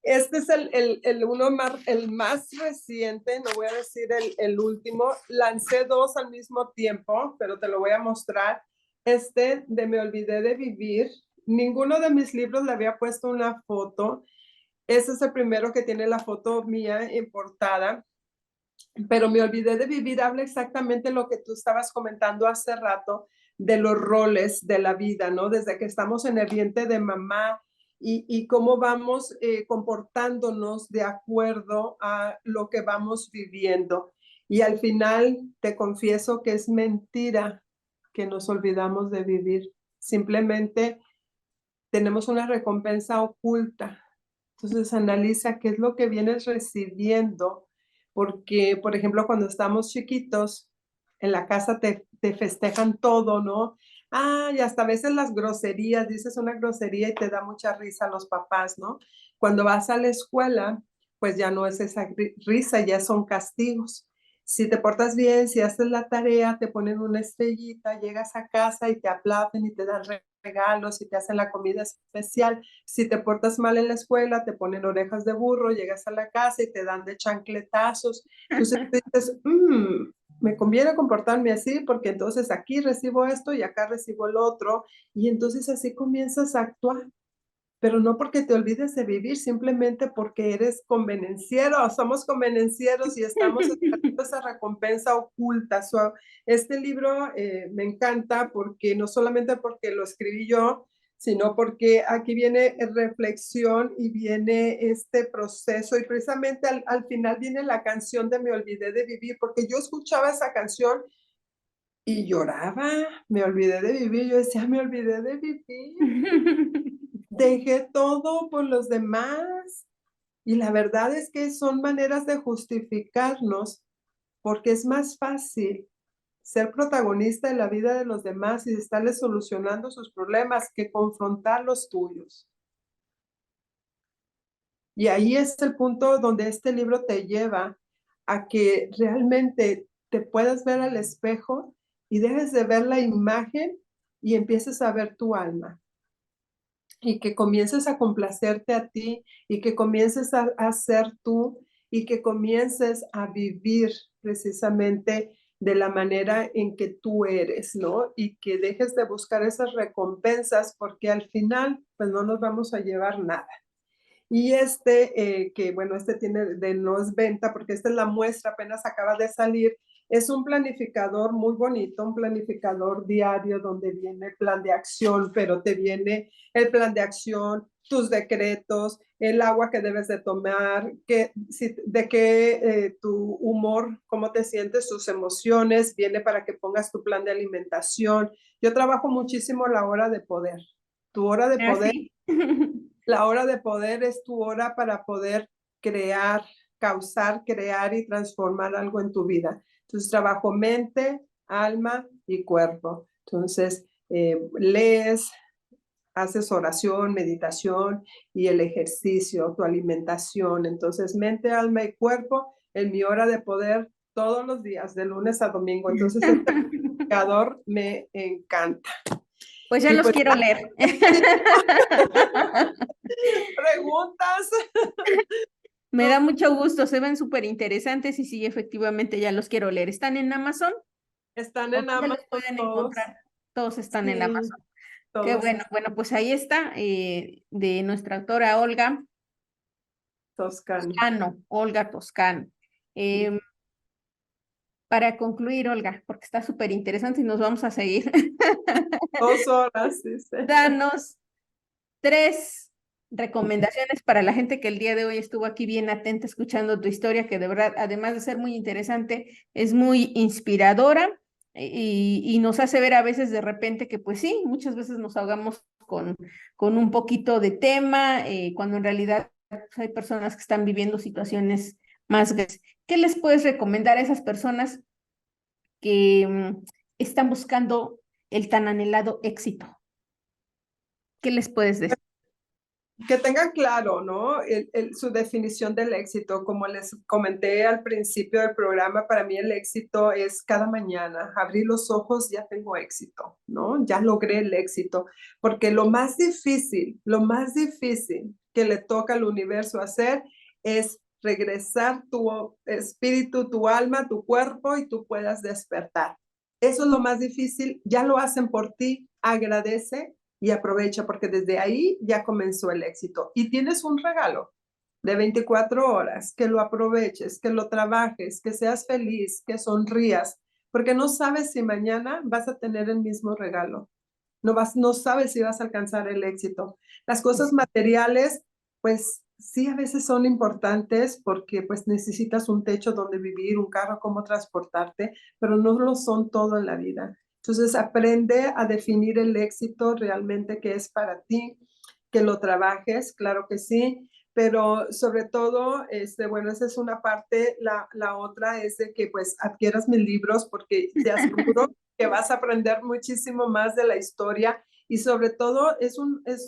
Este es el más reciente, no voy a decir el último. Lancé dos al mismo tiempo, pero te lo voy a mostrar. De Me olvidé de vivir. Ninguno de mis libros le había puesto una foto. Ese es el primero que tiene la foto mía en portada. Pero Me olvidé de vivir habla exactamente lo que tú estabas comentando hace rato de los roles de la vida, ¿no? Desde que estamos en el vientre de mamá y cómo vamos comportándonos de acuerdo a lo que vamos viviendo. Y al final te confieso que es mentira que nos olvidamos de vivir. Simplemente tenemos una recompensa oculta. Entonces analiza qué es lo que vienes recibiendo, porque, por ejemplo, cuando estamos chiquitos, en la casa te festejan todo, ¿no? Ah, y hasta a veces las groserías, dices una grosería y te da mucha risa a los papás, ¿no? Cuando vas a la escuela, pues ya no es esa risa, ya son castigos. Si te portas bien, si haces la tarea, te ponen una estrellita, llegas a casa y te aplauden y te dan regalos y te hacen la comida especial. Si te portas mal en la escuela, te ponen orejas de burro, llegas a la casa y te dan de chancletazos. Entonces dices, me conviene comportarme así porque entonces aquí recibo esto y acá recibo el otro. Y entonces así comienzas a actuar, pero no porque te olvides de vivir, simplemente porque eres convenenciero, somos convenencieros y estamos esperando esa recompensa oculta. Este libro me encanta porque no solamente porque lo escribí yo, sino porque aquí viene reflexión y viene este proceso y precisamente al final viene la canción de Me olvidé de vivir, porque yo escuchaba esa canción y lloraba, me olvidé de vivir, yo decía, me olvidé de vivir. Dejé todo por los demás. Y la verdad es que son maneras de justificarnos porque es más fácil ser protagonista de la vida de los demás y de estarles solucionando sus problemas que confrontar los tuyos. Y ahí es el punto donde este libro te lleva a que realmente te puedas ver al espejo y dejes de ver la imagen y empieces a ver tu alma. Y que comiences a complacerte a ti y que comiences a ser tú y que comiences a vivir precisamente de la manera en que tú eres, ¿no? Y que dejes de buscar esas recompensas porque al final pues no nos vamos a llevar nada. Y que bueno, tiene de no es venta porque esta es la muestra, apenas acaba de salir. Es un planificador muy bonito, un planificador diario donde viene plan de acción, pero te viene el plan de acción, tus decretos, el agua que debes de tomar, de qué tu humor, cómo te sientes, tus emociones, viene para que pongas tu plan de alimentación. Yo trabajo muchísimo la hora de poder. Tu hora de poder. ¿Sí? La hora de poder es tu hora para poder crear, causar, crear y transformar algo en tu vida. Entonces, trabajo mente, alma y cuerpo. Entonces, lees, haces oración, meditación y el ejercicio, tu alimentación. Entonces, mente, alma y cuerpo en mi hora de poder todos los días, de lunes a domingo. Entonces, este indicador me encanta. Pues ya Y los pues, quiero leer. preguntas. Me da mucho gusto, se ven súper interesantes y sí, efectivamente ya los quiero leer. ¿Están en Amazon? Están ¿O en dónde los Amazon pueden todos. encontrar? Todos están en Sí, Amazon. Qué todos bueno. Bueno, pues ahí está, de nuestra autora Olga Toscano. Toscano, Olga Toscano. Sí. Em, para concluir, Olga, porque está súper interesante y nos vamos a seguir. 2 horas, dice. Danos 3 recomendaciones para la gente que el día de hoy estuvo aquí bien atenta escuchando tu historia, que de verdad, además de ser muy interesante, es muy inspiradora y nos hace ver a veces de repente que pues sí, muchas veces nos ahogamos con un poquito de tema, cuando en realidad pues, hay personas que están viviendo situaciones más graves. ¿Qué les puedes recomendar a esas personas que están buscando el tan anhelado éxito? ¿Qué les puedes decir? Que tengan claro, ¿no? Su definición del éxito. Como les comenté al principio del programa, para mí el éxito es cada mañana. Abrir los ojos, ya tengo éxito, ¿no? Ya logré el éxito. Porque lo más difícil que le toca al universo hacer es regresar tu espíritu, tu alma, tu cuerpo y tú puedas despertar. Eso es lo más difícil. Ya lo hacen por ti. Agradece y aprovecha porque desde ahí ya comenzó el éxito. Y tienes un regalo de 24 horas, que lo aproveches, que lo trabajes, que seas feliz, que sonrías, porque no sabes si mañana vas a tener el mismo regalo. No sabes si vas a alcanzar el éxito. Las cosas materiales, pues sí, a veces son importantes porque pues necesitas un techo donde vivir, un carro, cómo transportarte, pero no lo son todo en la vida. Entonces aprende a definir el éxito realmente que es para ti, que lo trabajes, claro que sí, pero sobre todo, bueno, esa es una parte, la otra es de que pues adquieras mis libros porque te aseguro que vas a aprender muchísimo más de la historia y sobre todo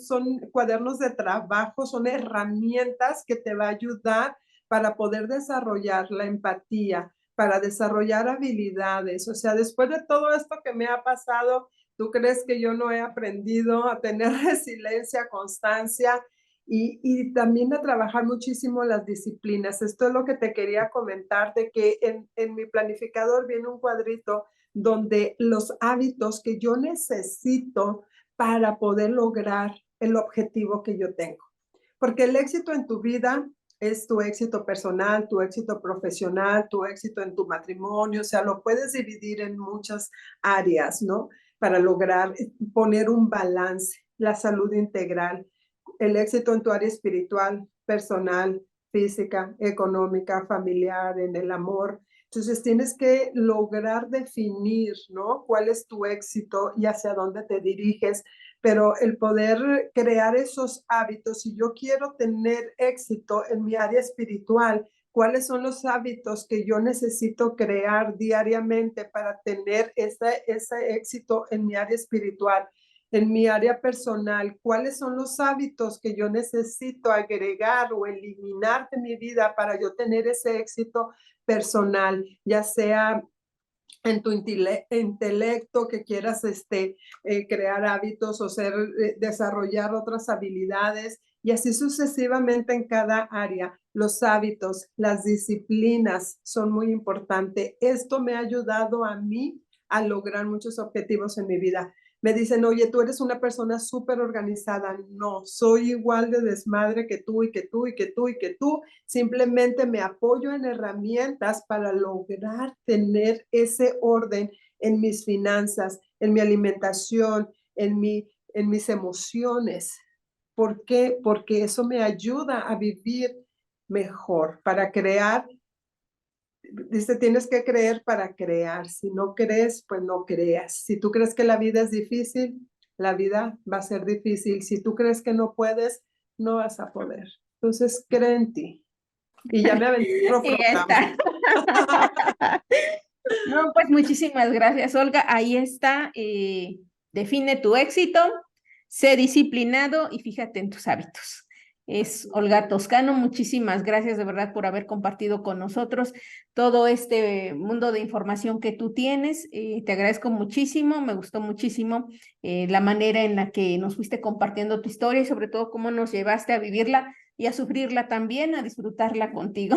son cuadernos de trabajo, son herramientas que te va a ayudar para poder desarrollar la empatía, para desarrollar habilidades. O sea, después de todo esto que me ha pasado, ¿tú crees que yo no he aprendido a tener resiliencia, constancia y también a trabajar muchísimo las disciplinas? Esto es lo que te quería comentar, de que en mi planificador viene un cuadrito donde los hábitos que yo necesito para poder lograr el objetivo que yo tengo. Porque el éxito en tu vida es tu éxito personal, tu éxito profesional, tu éxito en tu matrimonio, o sea, lo puedes dividir en muchas áreas, ¿no? Para lograr poner un balance, la salud integral, el éxito en tu área espiritual, personal, física, económica, familiar, en el amor. Entonces tienes que lograr definir, ¿no? ¿Cuál es tu éxito y hacia dónde te diriges? Pero el poder crear esos hábitos, si yo quiero tener éxito en mi área espiritual, ¿cuáles son los hábitos que yo necesito crear diariamente para tener ese éxito en mi área espiritual? En mi área personal, ¿cuáles son los hábitos que yo necesito agregar o eliminar de mi vida para yo tener ese éxito personal, ya sea en tu intelecto, que quieras crear hábitos o desarrollar otras habilidades y así sucesivamente en cada área. Los hábitos, las disciplinas son muy importantes. Esto me ha ayudado a mí a lograr muchos objetivos en mi vida. Me dicen, oye, tú eres una persona súper organizada. No, soy igual de desmadre que tú y que tú y que tú y que tú. Simplemente me apoyo en herramientas para lograr tener ese orden en mis finanzas, en mi alimentación, en mis emociones. ¿Por qué? Porque eso me ayuda a vivir mejor, para crear. Dice, tienes que creer para crear. Si no crees, pues no creas. Si tú crees que la vida es difícil, la vida va a ser difícil. Si tú crees que no puedes, no vas a poder. Entonces, cree en ti. Y ya me aventé otro Y ya programa. está. No, pues muchísimas gracias, Olga. Ahí está. Define tu éxito, sé disciplinado y fíjate en tus hábitos. Es Olga Toscano. Muchísimas gracias de verdad por haber compartido con nosotros todo este mundo de información que tú tienes. Te agradezco muchísimo, me gustó muchísimo la manera en la que nos fuiste compartiendo tu historia y sobre todo cómo nos llevaste a vivirla y a sufrirla también, a disfrutarla contigo.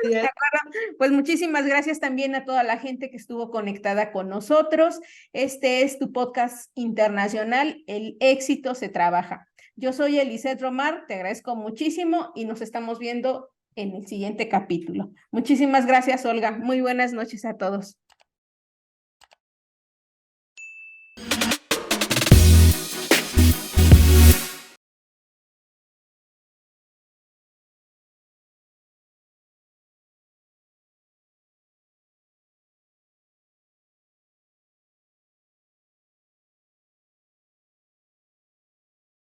Sí, Pues muchísimas gracias también a toda la gente que estuvo conectada con nosotros. Este es tu podcast internacional, El éxito se trabaja. Yo soy Eliseth Romar, te agradezco muchísimo y nos estamos viendo en el siguiente capítulo. Muchísimas gracias, Olga. Muy buenas noches a todos.